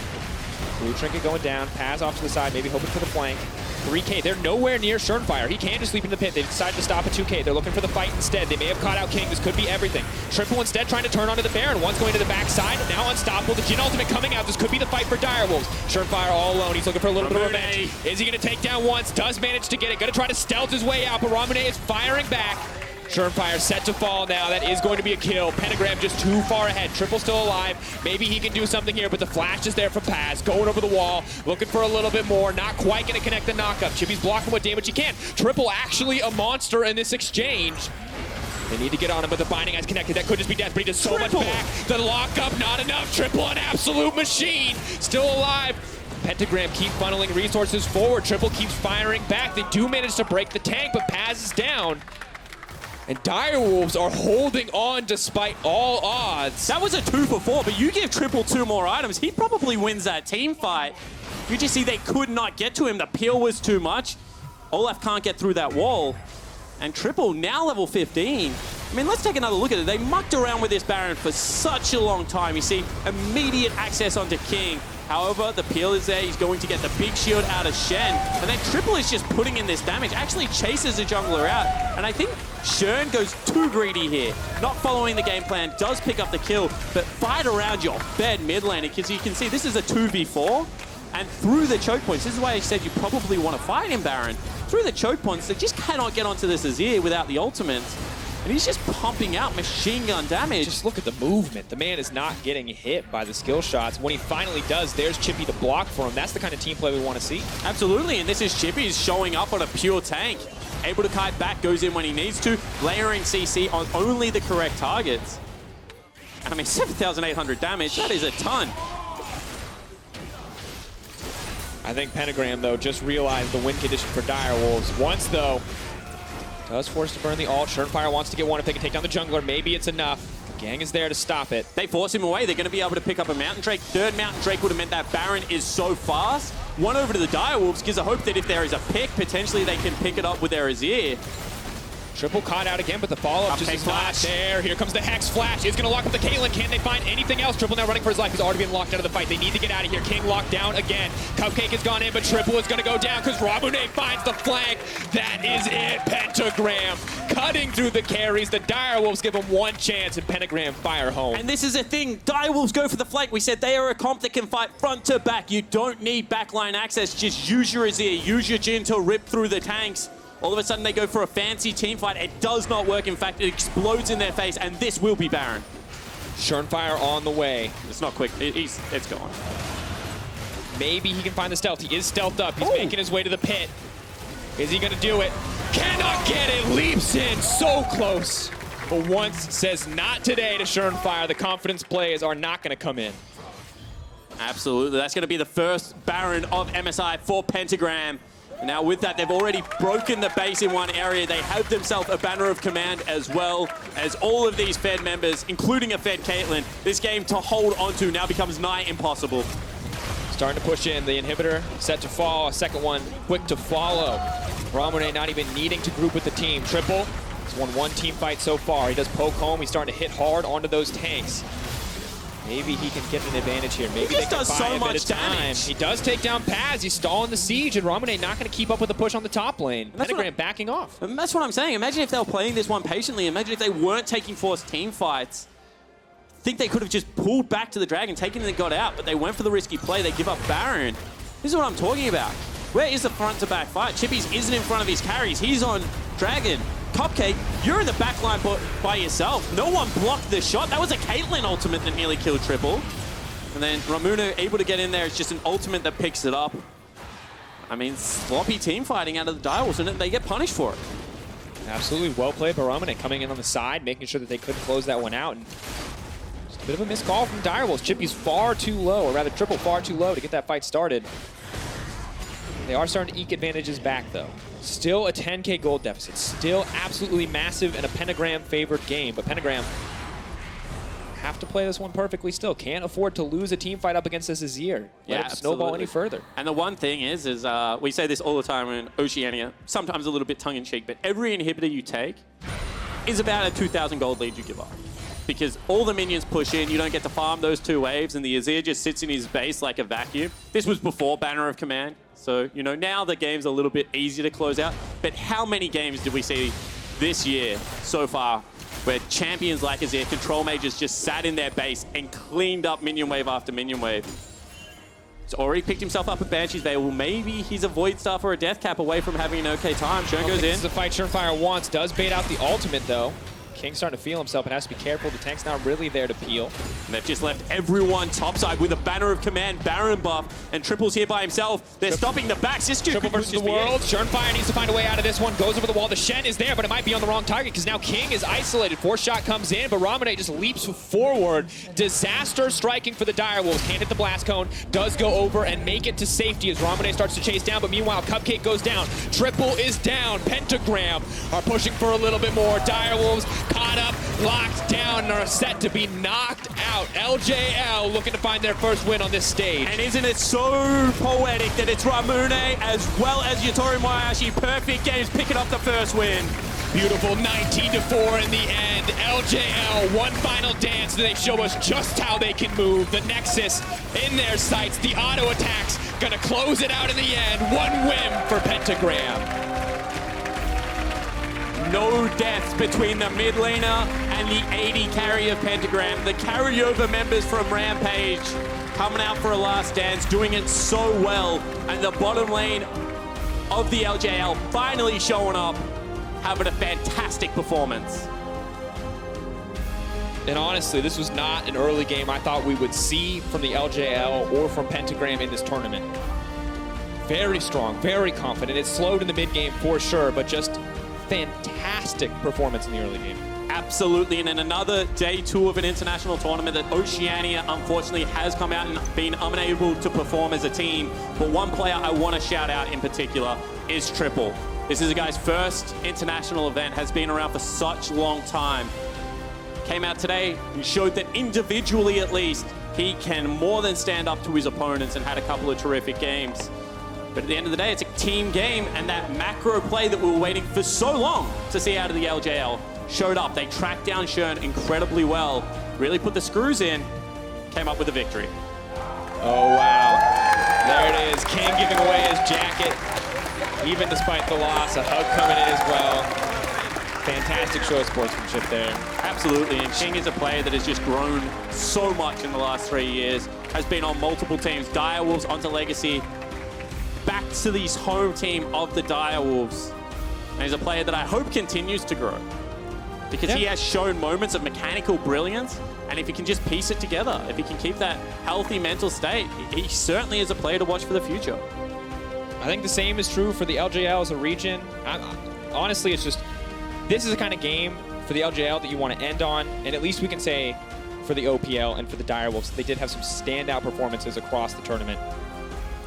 Blue trinket going down, Paz off to the side, maybe hoping for the flank. 3K, they're nowhere near Shernfire. He can just sleep in the pit. They decided to stop at 2K. They're looking for the fight instead. They may have caught out King. This could be everything. Triple instead trying to turn onto the Baron. One's going to the backside, now unstoppable. The Jhin ultimate coming out. This could be the fight for Direwolves. Shernfire all alone. He's looking for a little bit of revenge. Is he going to take down once? Does manage to get it. Going to try to stealth his way out, but Ramune is firing back. Shernfire set to fall now. That is going to be a kill. Pentagram just too far ahead. Triple still alive. Maybe he can do something here, but the flash is there from Paz. Going over the wall, looking for a little bit more. Not quite going to connect the knockup. Chippys blocking what damage he can. Triple actually a monster in this exchange. They need to get on him, but the binding has connected. That could just be death, but he does so much back. The lockup, not enough. Triple, an absolute machine. Still alive. Pentagram keep funneling resources forward. Triple keeps firing back. They do manage to break the tank, but Paz is down. And Direwolves are holding on despite all odds. That was a 2 for 4, but you give Triple 2 more items, he probably wins that team fight. You just see they could not get to him. The peel was too much. Olaf can't get through that wall. And Triple now level 15. I mean, let's take another look at it. They mucked around with this Baron for such a long time. You see immediate access onto King. However, the peel is there. He's going to get the big shield out of Shen. And then Triple is just putting in this damage. Actually chases the jungler out. And I think Shen goes too greedy here. Not following the game plan. Does pick up the kill. But fight around your bed mid lane. Because you can see this is a 2v4. And through the choke points, this is why I said you probably want to fight him, Baron. Through the choke points, they just cannot get onto this Azir without the ultimates. And he's just pumping out machine gun damage. Just look at the movement. The man is not getting hit by the skill shots. When he finally does, there's Chippy to block for him. That's the kind of team play we want to see. Absolutely, and this is Chippys showing up on a pure tank. Able to kite back, goes in when he needs to, layering CC on only the correct targets. And I mean, 7,800 damage, that is a ton. I think Pentagram, though, just realized the win condition for Direwolves. Once, though, does force to burn the ult. Shernfire wants to get one if they can take down the jungler. Maybe it's enough. The Gaeng is there to stop it. They force him away. They're going to be able to pick up a Mountain Drake. Third Mountain Drake would have meant that Baron is so fast. One over to the Direwolves gives a hope that if there is a pick, potentially they can pick it up with their Azir. Triple caught out again, but the follow-up just is not there. Here comes the Hex Flash. It's going to lock up the Caitlyn. Can they find anything else? Triple now running for his life. He's already been locked out of the fight. They need to get out of here. King locked down again. Cupcake has gone in, but Triple is going to go down because Ramune finds the flank. That is it. Pentagram cutting through the carries. The Direwolves give him one chance, and Pentagram fire home. And this is a thing. Direwolves go for the flank. We said they are a comp that can fight front to back. You don't need backline access. Just use your Azir. Use your Jhin to rip through the tanks. All of a sudden, they go for a fancy team fight. It does not work. In fact, it explodes in their face, and this will be Baron. Shernfire on the way. It's not quick. It's gone. Maybe he can find the stealth. He is stealthed up. He's making his way to the pit. Is he going to do it? Cannot get it. Leaps in. So close. But once says not today to Shernfire. The confidence plays are not going to come in. Absolutely. That's going to be the first Baron of MSI for Pentagram. And now with that, they've already broken the base in one area. They have themselves a banner of command as well as all of these Fed members, including a Fed Caitlyn. This game to hold onto now becomes nigh impossible. Starting to push in. The inhibitor set to fall. A second one quick to follow. Ramune not even needing to group with the team. Triple. He's won one team fight so far. He does poke home. He's starting to hit hard onto those tanks. Maybe he can get an advantage here. Maybe he just does so much damage. He does take down Paz. He's stalling the siege, and Ramune not going to keep up with the push on the top lane. Pentagram backing off. And that's what I'm saying. Imagine if they were playing this one patiently. Imagine if they weren't taking forced team fights. I think they could have just pulled back to the Dragon, taken it and got out, but they went for the risky play. They give up Baron. This is what I'm talking about. Where is the front-to-back fight? Chippys isn't in front of his carries. He's on Dragon. Cupcake, you're in the back line by yourself. No one blocked the shot. That was a Caitlyn ultimate that nearly killed Triple. And then Ramune able to get in there. It's just an ultimate that picks it up. I mean, sloppy team fighting out of the Direwolves, and they get punished for it. Absolutely well played by Ramune, coming in on the side, making sure that they couldn't close that one out. And just a bit of a missed call from Direwolves. Chippy's far too low, or rather Triple far too low to get that fight started. They are starting to eke advantages back, though. Still a 10K gold deficit. Still absolutely massive and a Pentagram-favored game. But Pentagram have to play this one perfectly still. Can't afford to lose a team fight up against this Azir. Let it snowball any further. And the one thing is we say this all the time in Oceania, sometimes a little bit tongue-in-cheek, but every inhibitor you take is about a 2,000 gold lead you give up. Because all the minions push in, you don't get to farm those two waves, and the Azir just sits in his base like a vacuum. This was before Banner of Command. So, you know, now the game's a little bit easier to close out. But how many games did we see this year so far where champions like Azir, control mages, just sat in their base and cleaned up minion wave after minion wave? He's already picked himself up at Banshee's Bay. Well, maybe he's a Void Staff or a Death Cap away from having an okay time. Shen goes in. This is the fight Shernfire wants. Does bait out the ultimate, though. King's starting to feel himself and has to be careful. The tank's not really there to peel. And they've just left everyone topside with a Banner of Command, Baron buff, and Triple's here by himself. They're stopping the backs. This dude Triple versus the world. Shernfire needs to find a way out of this one. Goes over the wall. The Shen is there, but it might be on the wrong target because now King is isolated. Force shot comes in, but Ramune just leaps forward. Disaster striking for the Direwolves. Can't hit the blast cone. Does go over and make it to safety as Ramune starts to chase down, but meanwhile, Cupcake goes down. Triple is down. Pentagram are pushing for a little bit more. Direwolves caught up, locked down, and are set to be knocked out. LJL looking to find their first win on this stage. And isn't it so poetic that it's Ramune as well as YutoriMoyasi, perfect games, picking up the first win. Beautiful 19-4 in the end. LJL, one final dance. They show us just how they can move. The Nexus in their sights. The auto attacks gonna close it out in the end. One win for Pentagram. No deaths between the mid laner and the AD carry of Pentagram. The carryover members from Rampage coming out for a last dance, doing it so well. And the bottom lane of the LJL finally showing up, having a fantastic performance. And honestly, this was not an early game I thought we would see from the LJL or from Pentagram in this tournament. Very strong, very confident. It slowed in the mid game for sure, but just fantastic performance in the early game. Absolutely, and in another day two of an international tournament that Oceania unfortunately has come out and been unable to perform as a team. But one player I want to shout out in particular is Triple. This is a guy's first international event, has been around for such a long time. Came out today and showed that individually at least, he can more than stand up to his opponents and had a couple of terrific games. But at the end of the day, it's a team game, and that macro play that we were waiting for so long to see out of the LJL showed up. They tracked down Shen incredibly well, really put the screws in, came up with a victory. Oh, wow. There it is. King giving away his jacket, even despite the loss. A hug coming in as well. Fantastic show of sportsmanship there. Absolutely, and King is a player that has just grown so much in the last 3 years, has been on multiple teams, Direwolves onto Legacy, back to this home team of the Direwolves. And he's a player that I hope continues to grow because he has shown moments of mechanical brilliance, and if he can just piece it together, if he can keep that healthy mental state, he certainly is a player to watch for the future. I think the same is true for the LJL as a region. Honestly, it's just, this is the kind of game for the LJL that you want to end on, and at least we can say for the OPL and for the Direwolves, they did have some standout performances across the tournament.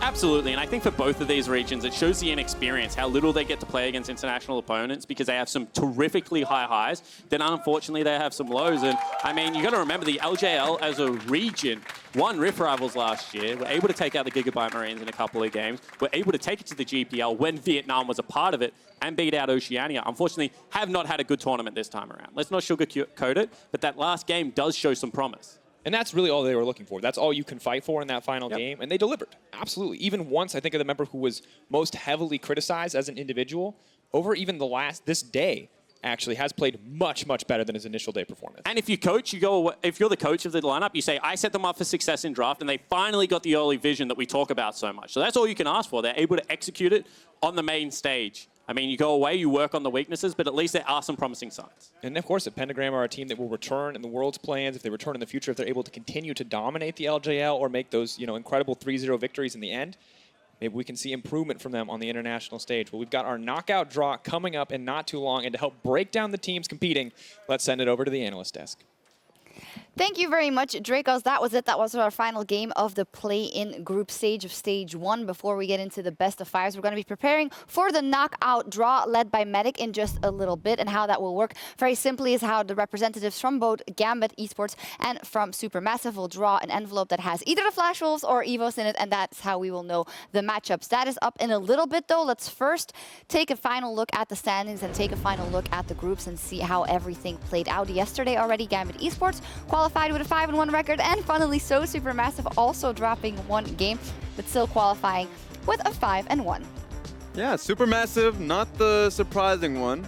Absolutely, and I think for both of these regions, it shows the inexperience, how little they get to play against international opponents because they have some terrifically high highs, then unfortunately they have some lows. And I mean, you got to remember the LJL as a region won Rift Rivals last year, were able to take out the Gigabyte Marines in a couple of games, were able to take it to the GPL when Vietnam was a part of it and beat out Oceania. Unfortunately, have not had a good tournament this time around. Let's not sugarcoat it, but that last game does show some promise. And that's really all they were looking for. That's all you can fight for in that final game, and they delivered. Absolutely. Even once, I think of the member who was most heavily criticized as an individual, over even this day, actually has played much, much better than his initial day performance. And if you coach, if you're the coach of the lineup, you say, I set them up for success in draft, and they finally got the early vision that we talk about so much. So that's all you can ask for. They're able to execute it on the main stage. I mean, you go away, you work on the weaknesses, but at least there are some promising signs. And of course, if Pentagram are a team that will return in the World's plans, if they return in the future, if they're able to continue to dominate the LJL or make those, incredible 3-0 victories in the end, maybe we can see improvement from them on the international stage. Well, we've got our knockout draw coming up in not too long, and to help break down the teams competing, let's send it over to the analyst desk. Thank you very much, Dracos. That was it. That was our final game of the play-in group stage of stage 1. Before we get into the best of 5s, we're going to be preparing for the knockout draw led by Medic in just a little bit. And how that will work very simply is how the representatives from both Gambit Esports and from Supermassive will draw an envelope that has either the Flash Wolves or EVOS in it, and that's how we will know the matchups. That is up in a little bit, though. Let's first take a final look at the standings and take a final look at the groups and see how everything played out. Yesterday already, Gambit Esports qualified with a 5-1 record, and funnily so, Supermassive also dropping 1 game, but still qualifying with a 5-1. Yeah, Supermassive, not the surprising one.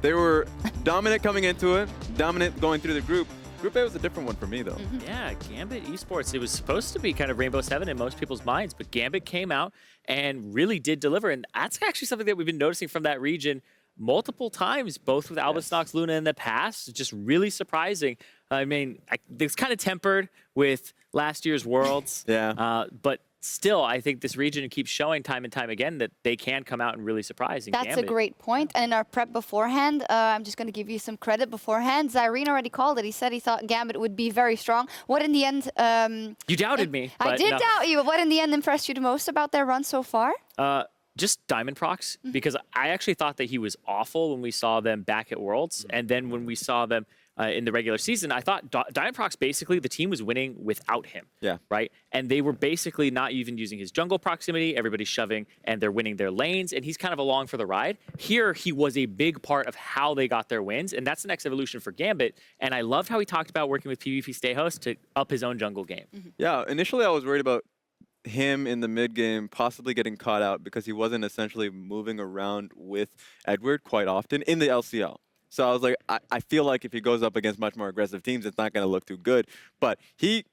They were dominant coming into it, dominant going through the group. Group A was a different one for me, though. Yeah, Gambit Esports, it was supposed to be kind of Rainbow 7 in most people's minds, but Gambit came out and really did deliver, and that's actually something that we've been noticing from that region multiple times, both with Albus Luna in the past. It's just really surprising. I mean, it's kind of tempered with last year's Worlds. But still, I think this region keeps showing time and time again that they can come out and really surprise. That's Gambit. A great point. And in our prep beforehand, I'm just going to give you some credit beforehand. Zyrene already called it. He said he thought Gambit would be very strong. What in the end... you doubted me. I did doubt you, but what in the end impressed you the most about their run so far? Just Diamond Prox, because I actually thought that he was awful when we saw them back at Worlds, and then when we saw them in the regular season, I thought Diamond Prox, basically, the team was winning without him. Right? And they were basically not even using his jungle proximity. Everybody's shoving, and they're winning their lanes, and he's kind of along for the ride. Here, he was a big part of how they got their wins, and that's the next evolution for Gambit. And I loved how he talked about working with PvP Stayhost to up his own jungle game. Yeah, initially I was worried about him in the mid game possibly getting caught out because he wasn't essentially moving around with Edward quite often in the LCL. So I was like, I feel like if he goes up against much more aggressive teams, it's not going to look too good. But he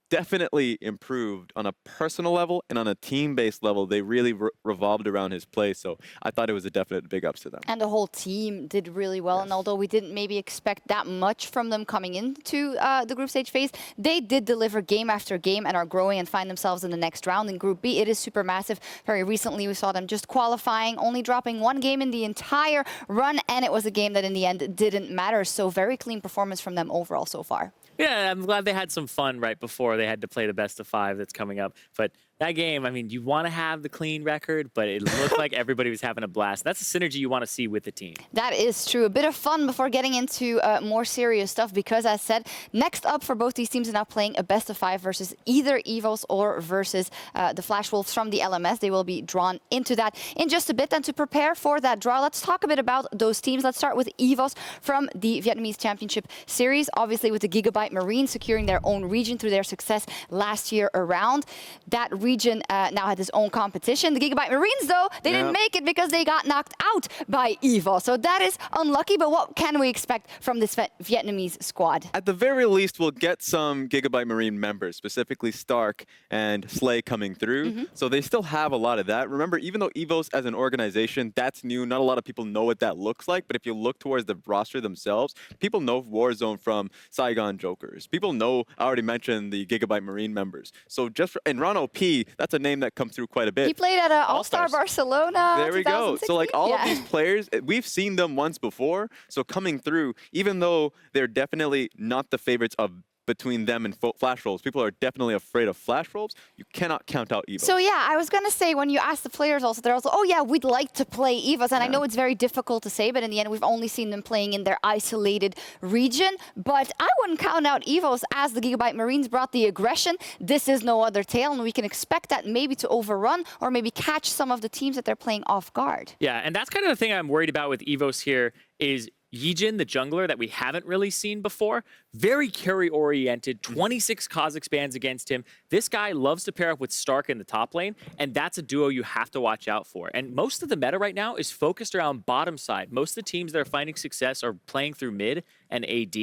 definitely improved on a personal level and on a team-based level. They really revolved around his play, so I thought it was a definite big ups to them. And the whole team did really well, and although we didn't maybe expect that much from them coming into the group stage phase, they did deliver game after game and are growing and find themselves in the next round. In Group B, it is Supermassive. Very recently, we saw them just qualifying, only dropping 1 game in the entire run, and it was a game that in the end didn't matter. So very clean performance from them overall so far. Yeah, I'm glad they had some fun right before they had to play the best of 5 that's coming up. But that game, I mean, you want to have the clean record, but it looked like everybody was having a blast. That's the synergy you want to see with the team. That is true. A bit of fun before getting into more serious stuff, because as said, next up for both these teams are now playing a best of 5 versus either EVOS or versus the Flash Wolves from the LMS. They will be drawn into that in just a bit. And to prepare for that draw, let's talk a bit about those teams. Let's start with EVOS from the Vietnamese Championship Series, obviously with the Gigabyte Marine securing their own region through their success last year around. That region now had its own competition. The Gigabyte Marines, though, they didn't make it because they got knocked out by EVO. So that is unlucky, but what can we expect from this Vietnamese squad? At the very least, we'll get some Gigabyte Marine members, specifically Stark and Slay coming through. So they still have a lot of that. Remember, even though EVOS as an organization, that's new. Not a lot of people know what that looks like. But if you look towards the roster themselves, people know Warzone from Saigon Jokers. People know, I already mentioned the Gigabyte Marine members. So just in round OP, AD, that's a name that comes through quite a bit. He played at All-Star All-Stars. Barcelona. There we go. So like all of Yeah. these players, we've seen them once before. So coming through, even though they're definitely not the favorites of between them and Flash Wolves, people are definitely afraid of Flash Wolves. You cannot count out EVOS. So yeah, I was gonna say when you ask the players also, they're also, oh yeah, we'd like to play EVOS, and I know it's very difficult to say, but in the end, we've only seen them playing in their isolated region. But I wouldn't count out EVOS as the Gigabyte Marines brought the aggression. This is no other tale, and we can expect that maybe to overrun or maybe catch some of the teams that they're playing off guard. Yeah, and that's kind of the thing I'm worried about with EVOS here is Jhin, the jungler that we haven't really seen before, very carry-oriented, 26 Kha'Zix bans against him. This guy loves to pair up with Stark in the top lane, and that's a duo you have to watch out for. And most of the meta right now is focused around bottom side. Most of the teams that are finding success are playing through mid and AD,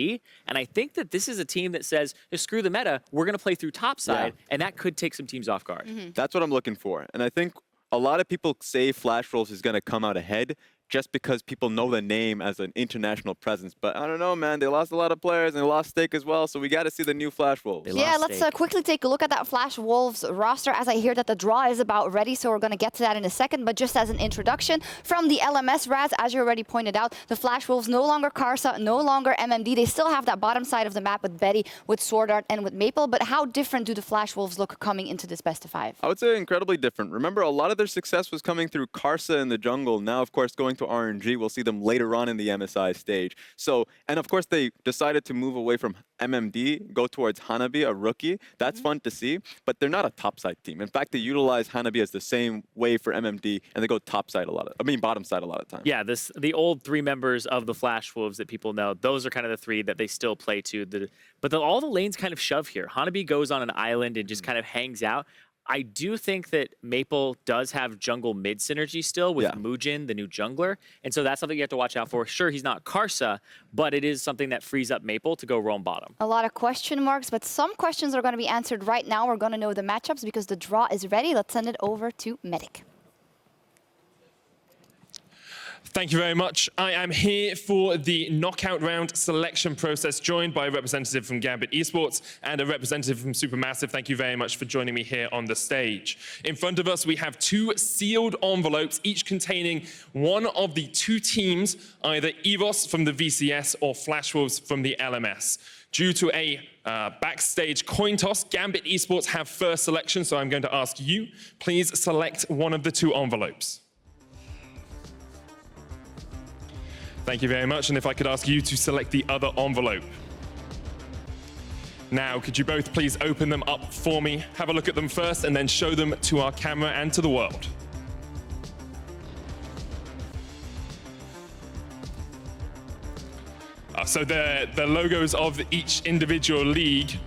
and I think that this is a team that says, screw the meta, we're going to play through top side, and that could take some teams off guard. That's what I'm looking for. And I think a lot of people say Flash Wolves is going to come out ahead just because people know the name as an international presence. But I don't know, man. They lost a lot of players and they lost Stake as well. So we got to see the new Flash Wolves. Yeah, let's quickly take a look at that Flash Wolves roster as I hear that the draw is about ready. So we're going to get to that in a second. But just as an introduction from the LMS, Raz, as you already pointed out, the Flash Wolves no longer Karsa, no longer MMD. They still have that bottom side of the map with Betty, with Sword Art, and with Maple. But how different do the Flash Wolves look coming into this best of 5? I would say incredibly different. Remember, a lot of their success was coming through Karsa in the jungle. Now, of course, going to RNG, we'll see them later on in the MSI stage. So, and of course, they decided to move away from MMD, go towards Hanabi, a rookie. That's fun to see, but they're not a topside team. In fact, they utilize Hanabi as the same way for MMD, and they go topside a lot of, bottom side a lot of times. Yeah, the old 3 members of the Flash Wolves that people know, those are kind of the 3 that they still play to. But all the lanes kind of shove here. Hanabi goes on an island and just kind of hangs out. I do think that Maple does have jungle mid synergy still with Mujin, the new jungler. And so that's something you have to watch out for. Sure, he's not Karsa, but it is something that frees up Maple to go roam bottom. A lot of question marks, but some questions are going to be answered right now. We're going to know the matchups because the draw is ready. Let's send it over to Medic. Thank you very much. I am here for the knockout round selection process, joined by a representative from Gambit Esports and a representative from Supermassive. Thank you very much for joining me here on the stage. In front of us, we have 2 sealed envelopes, each containing one of the 2 teams, either EVOS from the VCS or Flash Wolves from the LMS. Due to a backstage coin toss, Gambit Esports have first selection, so I'm going to ask you, please select one of the 2 envelopes. Thank you very much, and if I could ask you to select the other envelope. Now, could you both please open them up for me, have a look at them first, and then show them to our camera and to the world. So the logos of each individual league.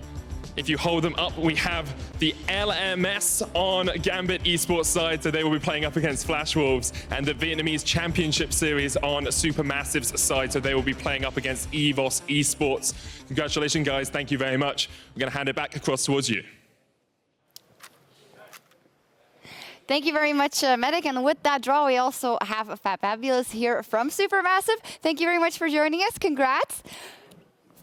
If you hold them up, we have the LMS on Gambit Esports side, so they will be playing up against Flash Wolves, and the Vietnamese Championship Series on Supermassive's side, so they will be playing up against EVOS Esports. Congratulations, guys. Thank you very much. We're going to hand it back across towards you. Thank you very much, Medic. And with that draw, we also have a Fabulous here from Supermassive. Thank you very much for joining us. Congrats.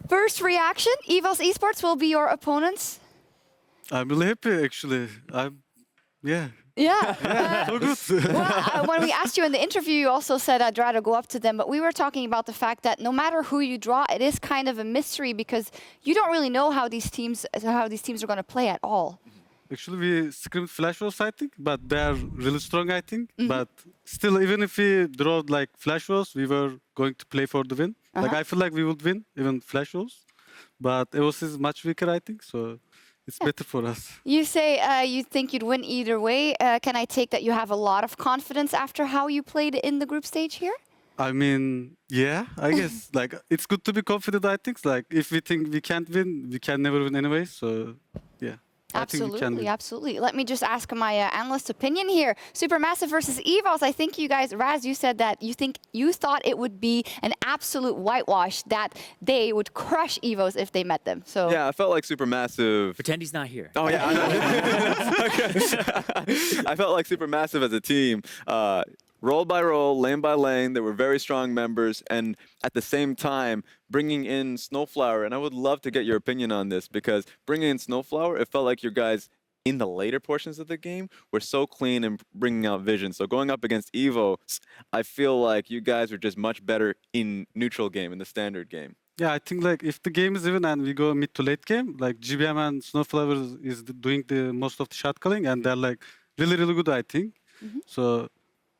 First reaction, EVOS Esports will be your opponents. I'm really happy, actually. Yeah. So good. Well, when we asked you in the interview, you also said I'd rather go up to them, but we were talking about the fact that no matter who you draw, it is kind of a mystery because you don't really know how these teams are going to play at all. Actually, we script Flash Wolves, I think, but they're really strong, I think. But still, even if we draw like Flash Wolves, we were going to play for the win. Like, I feel like we would win, even Flash Wolves. But EVOS is much weaker, I think, so it's better for us. You say you think you'd win either way. Can I take that you have a lot of confidence after how you played in the group stage here? I mean, yeah, I guess. Like, it's good to be confident, I think. Like, if we think we can't win, we can never win anyway, so yeah. Absolutely, absolutely. Let me just ask my analyst opinion here. Supermassive versus EVOS. I think you guys, Raz, you said that you thought it would be an absolute whitewash, that they would crush EVOS if they met them. So yeah, I felt like Supermassive. Pretend he's not here. Oh yeah, I know. I felt like Supermassive as a team. Role by role, lane by lane, they were very strong members, and at the same time, bringing in Snowflower, and I would love to get your opinion on this, because bringing in Snowflower, it felt like your guys in the later portions of the game were so clean and bringing out vision. So going up against Evo, I feel like you guys are just much better in neutral game, in the standard game. Yeah, I think like if the game is even and we go mid to late game, like GBM and Snowflower is doing the most of the shot calling, and they're like really good, I think. So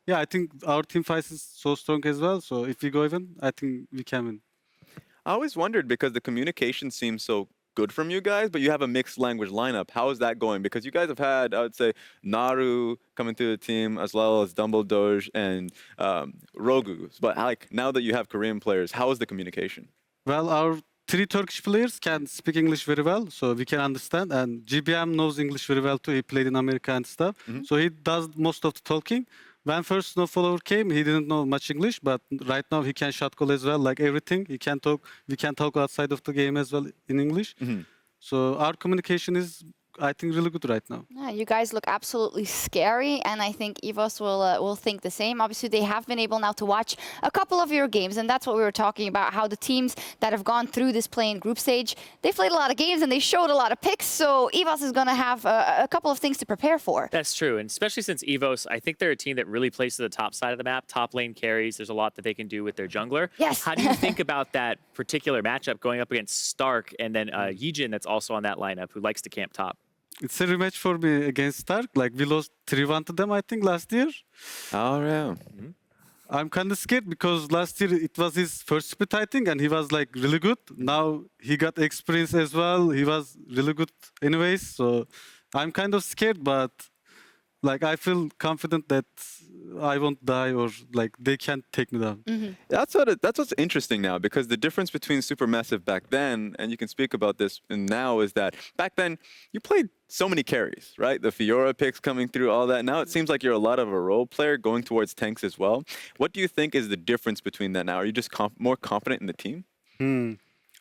yeah, I think our team fight is so strong as well. So if we go even, I think we can win. I always wondered because the communication seems so good from you guys, but you have a mixed language lineup. How is that going? Because you guys have had, I would say, Naru coming through the team as well as Dumbledore and Rogu. But like now that you have Korean players, how is the communication? Well, our 3 Turkish players can speak English very well, so we can understand. And GBM knows English very well too. He played in America and stuff. So he does most of the talking. When first Snowflower came, he didn't know much English, but right now he can shot call as well, like everything. He can talk. We can talk outside of the game as well in English. So our communication is, I think, really good right now. Yeah, you guys look absolutely scary, and I think EVOS will think the same. Obviously, they have been able now to watch a couple of your games, and that's what we were talking about, how the teams that have gone through this play-in group stage, they played a lot of games and they showed a lot of picks, so EVOS is going to have a couple of things to prepare for. That's true, and especially since EVOS, I think they're a team that really plays to the top side of the map. Top lane carries, there's a lot that they can do with their jungler. Yes. How do you think about that particular matchup going up against Stark and then Jhin that's also on that lineup who likes to camp top? It's a rematch for me against Stark. Like we lost 3-1 to them, I think, last year. Oh, yeah. I'm kind of scared because last year it was his first split, I think, and he was like really good. Now he got experience as well. He was really good anyways. So I'm kind of scared, but like I feel confident that I won't die or like they can't take me down. That's what's interesting now, because the difference between Supermassive back then, and you can speak about this now, is that back then you played so many carries, right? The Fiora picks coming through, all that. Now it seems like you're a lot of a role player going towards tanks as well. What do you think is the difference between that now? Are you just more confident in the team?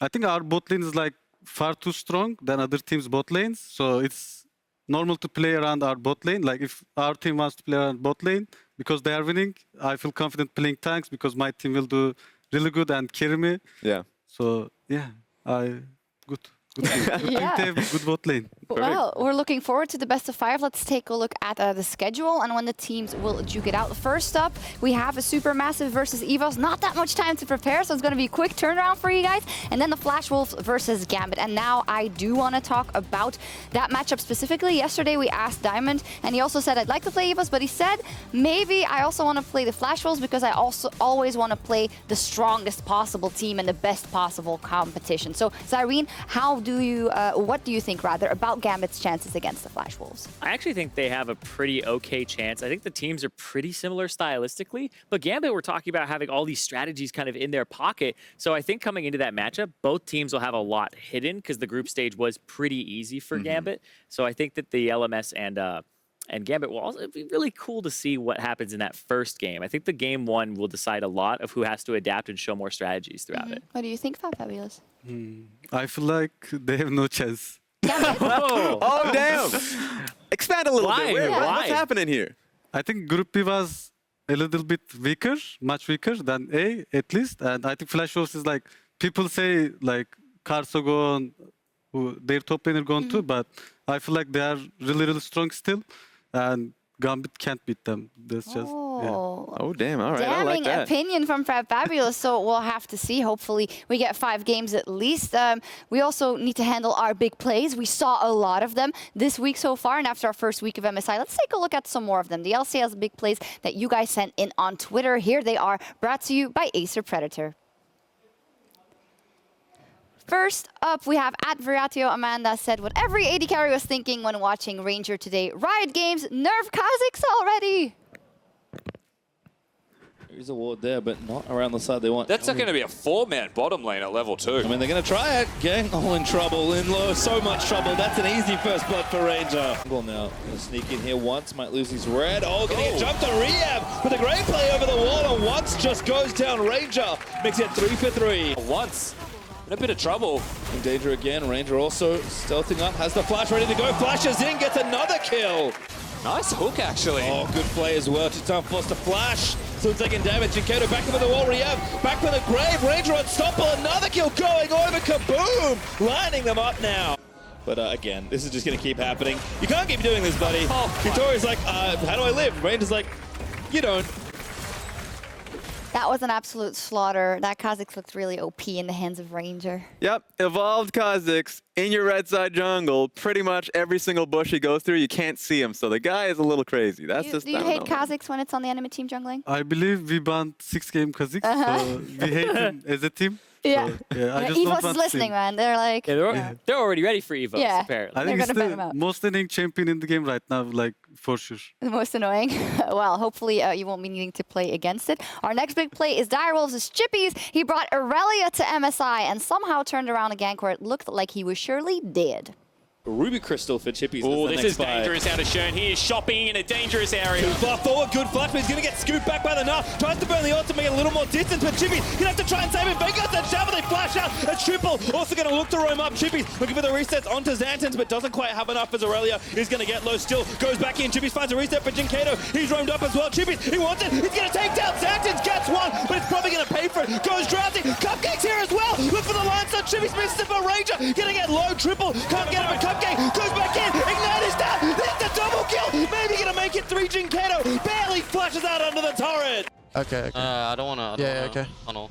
I think our bot lane is like far too strong than other teams' bot lanes. So it's normal to play around our bot lane. Like if our team wants to play around bot lane because they are winning, I feel confident playing tanks because my team will do really good and carry me. Yeah. So yeah, good. Yeah. Good bot lane. Well, we're looking forward to the best of 5. Let's take a look at the schedule and when the teams will duke it out. First up, we have a Supermassive versus EVOS. Not that much time to prepare, so it's going to be a quick turnaround for you guys. And then the Flash Wolves versus Gambit. And now I do want to talk about that matchup specifically. Yesterday we asked Diamond, and he also said, I'd like to play EVOS, but he said, maybe I also want to play the Flash Wolves because I also always want to play the strongest possible team and the best possible competition. So, Cyrene, what do you think, rather, about Gambit's chances against the Flash Wolves? I actually think they have a pretty okay chance. I think the teams are pretty similar stylistically, but Gambit, we're talking about having all these strategies kind of in their pocket. So I think coming into that matchup, both teams will have a lot hidden because the group stage was pretty easy for Gambit. So I think that the LMS and Gambit will also be really cool to see what happens in that first game. I think the game 1 will decide a lot of who has to adapt and show more strategies throughout it. What do you think, Fabulous? I feel like they have no chance. Oh, damn. Expand a little Why? bit. Why? What's happening here? I think Group B was a little bit weaker, much weaker than A, at least. And I think Flash Wolves is like, people say like Karso gone, their top laner gone too, but I feel like they are really strong still. And Gambit can't beat them. That's just, Oh, damn. All right. I like Damning that. opinion from Fabulous, so we'll have to see. Hopefully we get 5 games at least. We also need to handle our big plays. We saw a lot of them this week so far, and after our first week of MSI, let's take a look at some more of them. The LCS big plays that you guys sent in on Twitter. Here they are, brought to you by Acer Predator. First up, we have at Variatio Amanda said what every AD carry was thinking when watching Ranger today. Riot Games nerf Kha'Zix already. There's a ward there, but not around the side they want. That's not going to be a 4-man bottom lane at level 2. I mean, they're going to try it. Gaeng all in trouble, in low, so much trouble. That's an easy first blood for Ranger. Well, now, going to sneak in here once, might lose his red. Oh, going to get jumped on Rehab with a great play over the wall, and once just goes down Ranger. Makes it 3 for 3. Once. In a bit of trouble. In danger again. Ranger also stealthing up, has the flash ready to go. Flashes in, gets another kill. Nice hook, actually. Oh, good play as well. Titan forced to flash. Still taking damage. Kato back over the wall. Rehab back with a grave. Ranger unstoppable. Another kill going over. Kaboom! Lining them up now. But again, this is just going to keep happening. You can't keep doing this, buddy. Yutori's like, how do I live? Ranger's like, you don't. That was an absolute slaughter. That Kha'Zix looked really OP in the hands of Ranger. Yep, evolved Kha'Zix in your red side jungle. Pretty much every single bush he goes through, you can't see him. So the guy is a little crazy. That's Do you hate Kha'Zix when it's on the enemy team jungling? I believe we banned 6-game Kha'Zix, so we hate him as a team. Yeah. So, yeah, I just don't Evo's want is listening, to see him. man. They're like, They're already ready for Evo, Yeah. apparently. I think They're it's gonna ban him out. the most winning champion in the game right now, like, for sure. the most annoying. Well, hopefully you won't be needing to play against it. Our next big play is Direwolves' Chippys. He brought Aurelia to MSI and somehow turned around a gank where it looked like he was surely dead. Ruby Crystal for Chippys. Oh, the this next is fight. dangerous out of Shen. He is shopping in a dangerous area. Too far forward, good flash, but he's going to get scooped back by the Nuff. Tries to burn the ult to make it a little more distance, but Chippys going to have to try and save him. Vegas and Shabba, they flash out. A triple, also going to look to roam up. Chippys looking for the resets onto Xantans, but doesn't quite have enough as Aurelia is going to get low still. Goes back in, Chippys finds a reset for Jinkato. He's roamed up as well. Chippys, he wants it. He's going to take down Xantans, gets one, but it's probably going to pay for it. Goes drowsy. Cupcake's here as well. Look for the line, so Chippys misses it for Ranger. Going to get low, triple. Can't get him, but Cupcake goes back in. Ignite is down. That's the double kill. Maybe going to make it 3. Jinkato barely flashes out under the turret. Okay. I don't wanna. Okay. Tunnel.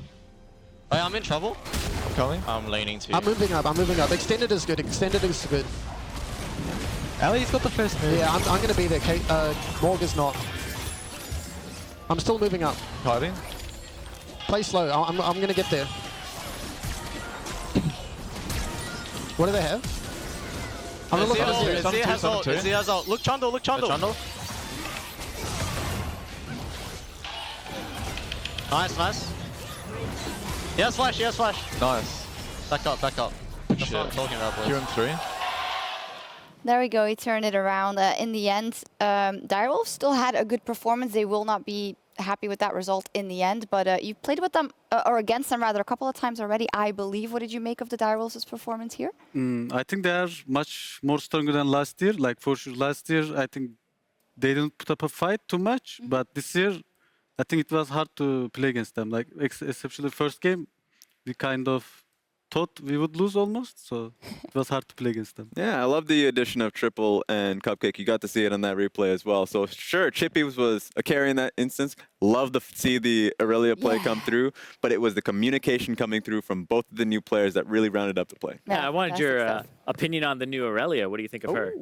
Oh, I'm in trouble. I'm coming. I'm leaning to. I'm moving up. I'm moving up. Extended is good. Extended is good. Ali's got the first move. Yeah, I'm gonna be there. Morg is not. I'm still moving up. Hiding. Play slow. I'm gonna get there. What do they have? I'm gonna look at Azir. Azir has ult. Azir has ult. Look Trundle. Look Trundle. Nice, nice. He has flash. He has flash. Nice. Back up. Back up. That's what I'm talking about, boys. QM3. There we go. He turned it around. In the end, Direwolves still had a good performance. They will not be happy with that result in the end, but you played with them, or against them rather, a couple of times already, I believe. What did you make of the Direwolves' performance here? I think they are much more stronger than last year. Like, for sure, last year, I think they didn't put up a fight too much, but this year, I think it was hard to play against them. Like, especially first game, we kind of thought we would lose almost, so it was hard to play against them. Yeah, I love the addition of Triple and Cupcake. You got to see it on that replay as well. So sure, Chippys was a carry in that instance. Love to see the Aurelia play come through, but it was the communication coming through from both of the new players that really rounded up the play. Yeah, I wanted your opinion on the new Aurelia. What do you think of her?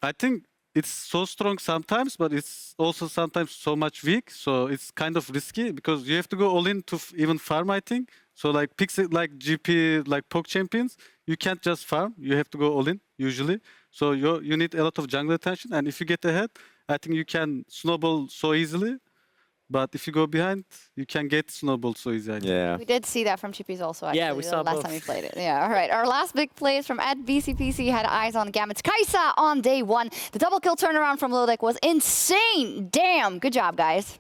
I think it's so strong sometimes, but it's also sometimes so much weak. So it's kind of risky because you have to go all in to even farm, I think. So like picks like GP, like poke champions, you can't just farm. You have to go all in usually. So you need a lot of jungle attention. And if you get ahead, I think you can snowball so easily. But if you go behind, you can get snowballed so easily. Yeah. We did see that from Chippys also, actually, Yeah, we saw the last both. time we played it. Yeah, all right. Our last big play is from @BCPC, had eyes on Gambit's Kai'Sa on day one. The double kill turnaround from Lodek was insane. Damn, good job, guys.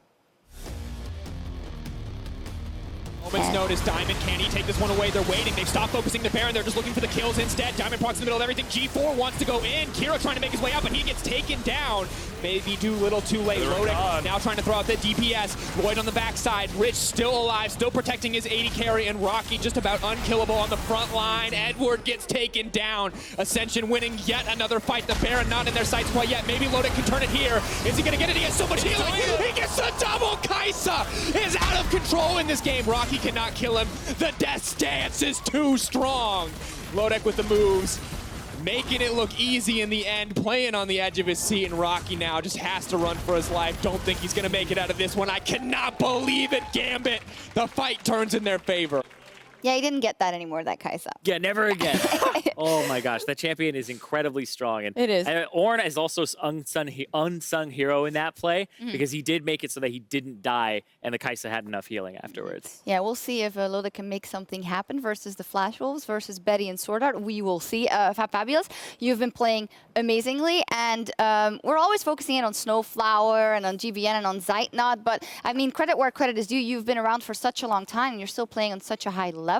Moment's notice, Diamond, can he take this one away? They're waiting. They've stopped focusing the Baron. They're just looking for the kills instead. Diamond procs in the middle of everything. G4 wants to go in. Kiro trying to make his way out, but he gets taken down. Maybe too little, too late. Lodek now trying to throw out the DPS. Void on the backside. Rich still alive, still protecting his AD carry, and Rocky just about unkillable on the front line. Edward gets taken down. Ascension winning yet another fight. The Baron not in their sights quite yet. Maybe Lodek can turn it here. Is he going to get it? He has so much healing. He gets the double. Kai'Sa is out of control in this game. Rocky cannot kill him. The death stance is too strong. Lodek with the moves, making it look easy in the end, playing on the edge of his seat, and Rocky now just has to run for his life. Don't think he's gonna make it out of this one. I cannot believe it, Gambit. The fight turns in their favor. Yeah, he didn't get that anymore, that Kai'Sa. Yeah, never again. Oh my gosh, that champion is incredibly strong. And It is. Ornn is also unsung hero in that play because he did make it so that he didn't die and the Kai'Sa had enough healing afterwards. Yeah, we'll see if Lodek can make something happen versus the Flash Wolves versus Betty and Sword Art. We will see. Fabulous, you've been playing amazingly, and we're always focusing in on Snowflower and on GBN and on Zeitnot, but I mean, credit where credit is due. You've been around for such a long time, and you're still playing on such a high level.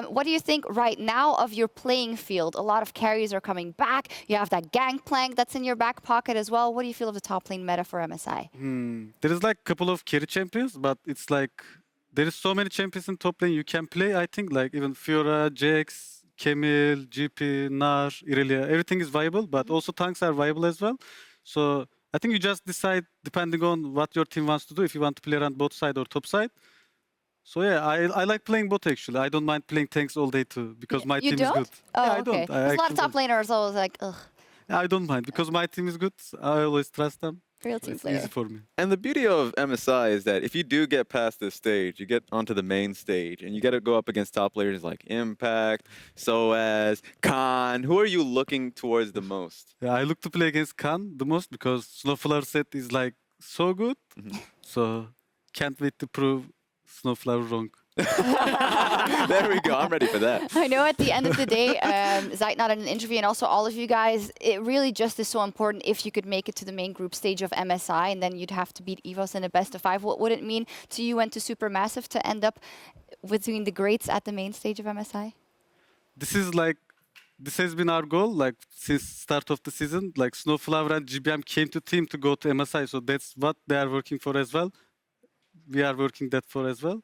What do you think right now of your playing field? A lot of carries are coming back. You have that Gangplank that's in your back pocket as well. What do you feel of the top lane meta for MSI? There is like a couple of carry champions, but it's like there is so many champions in top lane you can play. I think like even Fiora, Jax, Camille, GP, Nar, Irelia, everything is viable, but also tanks are viable as well. So I think you just decide depending on what your team wants to do, if you want to play around bot side or top side. So yeah, I like playing bot actually. I don't mind playing tanks all day too, because my You team don't? is good. Oh, yeah, I okay. don't. There's a lot of top laners always like, ugh, I don't mind, because my team is good. I always trust them. real team It's player. easy for me. And the beauty of MSI is that if you do get past this stage, you get onto the main stage, and you got to go up against top players like Impact, Soaz, Khan. Who are you looking towards the most? Yeah, I look to play against Khan the most because Snowflower set is like so good. So can't wait to prove Snowflower wrong. There we go. I'm ready for that. I know at the end of the day, Zeitnot in an interview, and also all of you guys, it really just is so important if you could make it to the main group stage of MSI, and then you'd have to beat EVOS in a best of 5. What would it mean to you and to Supermassive to end up between the greats at the main stage of MSI? This has been our goal, like since start of the season. Like Snowflower and GBM came to team to go to MSI, so that's what they are working for as well. We are working that for as well.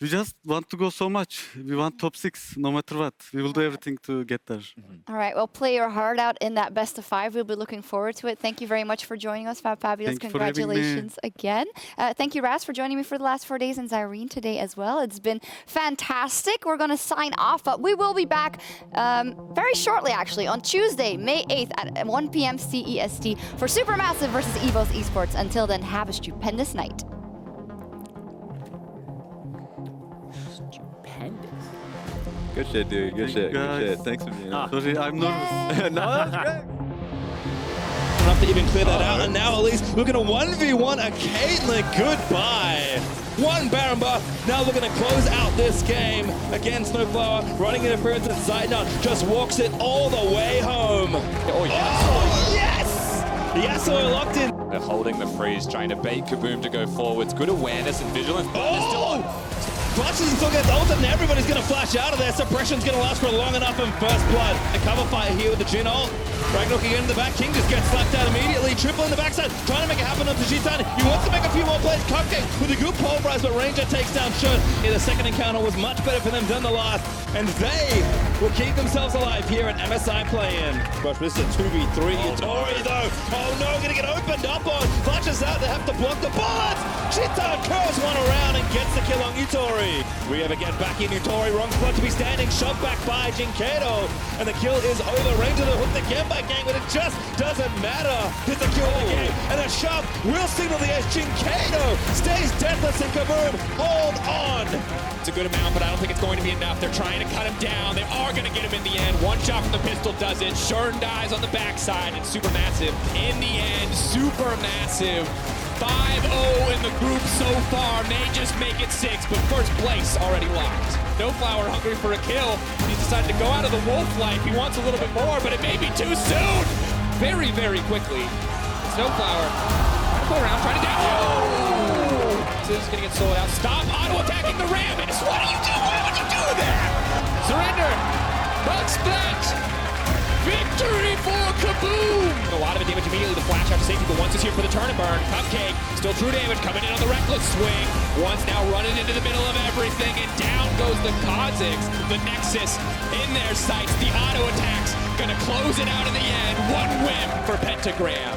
We just want to go so much. We want top 6, no matter what. We will do everything to get there. All right, well, play your heart out in that best of 5. We'll be looking forward to it. Thank you very much for joining us, Fabulous. Thank you for having me. Congratulations again. Thank you, Raz, for joining me for the last 4 days, and Zyrene today as well. It's been fantastic. We're going to sign off, but we will be back very shortly, actually, on Tuesday, May 8th at 1 p.m. CEST for Supermassive versus EVOS Esports. Until then, have a stupendous night. Good shit, dude. Good shit. Good guys. shit. Thanks for being on. Sorry, I'm nervous. No, that's great. Enough to even clear that out, and now at least we're going to 1v1 a Caitlyn. Goodbye. One Baron buff. Now we're going to close out this game. Again, Snowflower running interference, and Zeitnot just walks it all the way home. Oh, yes. Oh, yes! Yasuo locked in. They're holding the freeze, trying to bait Kaboom to go forwards. Good awareness and vigilance, but they're still on. Flashes and still gets ulted, and everybody's going to flash out of there. Suppression's going to last for long enough, and first blood. A cover fight here with the Jhin ult. Ragnarok again in the back. King just gets slapped out immediately. Triple in the backside, trying to make it happen onto G-Tiny. He wants to make a few more plays. Cupcake with a good pulverize, but Ranger takes down Shen. The second encounter was much better for them than the last, and they will keep themselves alive here at MSI Play-In. But this is a 2v3. Yutori though. Oh no, going to get opened up on. Flashes out, they have to block the bullets. Chitan curls one around and gets the kill on Yutori. We have again back in Yutori. Wrong spot to be standing. Shoved back by Jinkato. And the kill is over. Ranger the hook again by Gaeng, but it just doesn't matter. It's the kill of the game. And a shove will signal the edge. Jinkato stays deathless, and Kaboom, hold on. It's a good amount, but I don't think it's going to be enough. They're trying to cut him down. They are going to get him in the end. One shot from the pistol does it. Shern dies on the backside, and Supermassive in the end. Supermassive 5-0 in the group so far. May just make it 6, but first place already locked. Snowflower hungry for a kill. He's decided to go out of the wolf life. He wants a little bit more, but it may be too soon. Very, very quickly. Snowflower go around, trying to down. Oh! This is going to get sold out. Stop auto-attacking the Ramune. What are you doing? Why would you do that? Surrender. Bug splat. Victory for Kaboom! A lot of it damage immediately. The flash out to safety, but once is here for the turn and burn. Cupcake, still true damage, coming in on the reckless swing. Once now running into the middle of everything, and down goes the Kha'Zix. The Nexus in their sights. The auto attacks gonna close it out in the end. One win for Pentagram.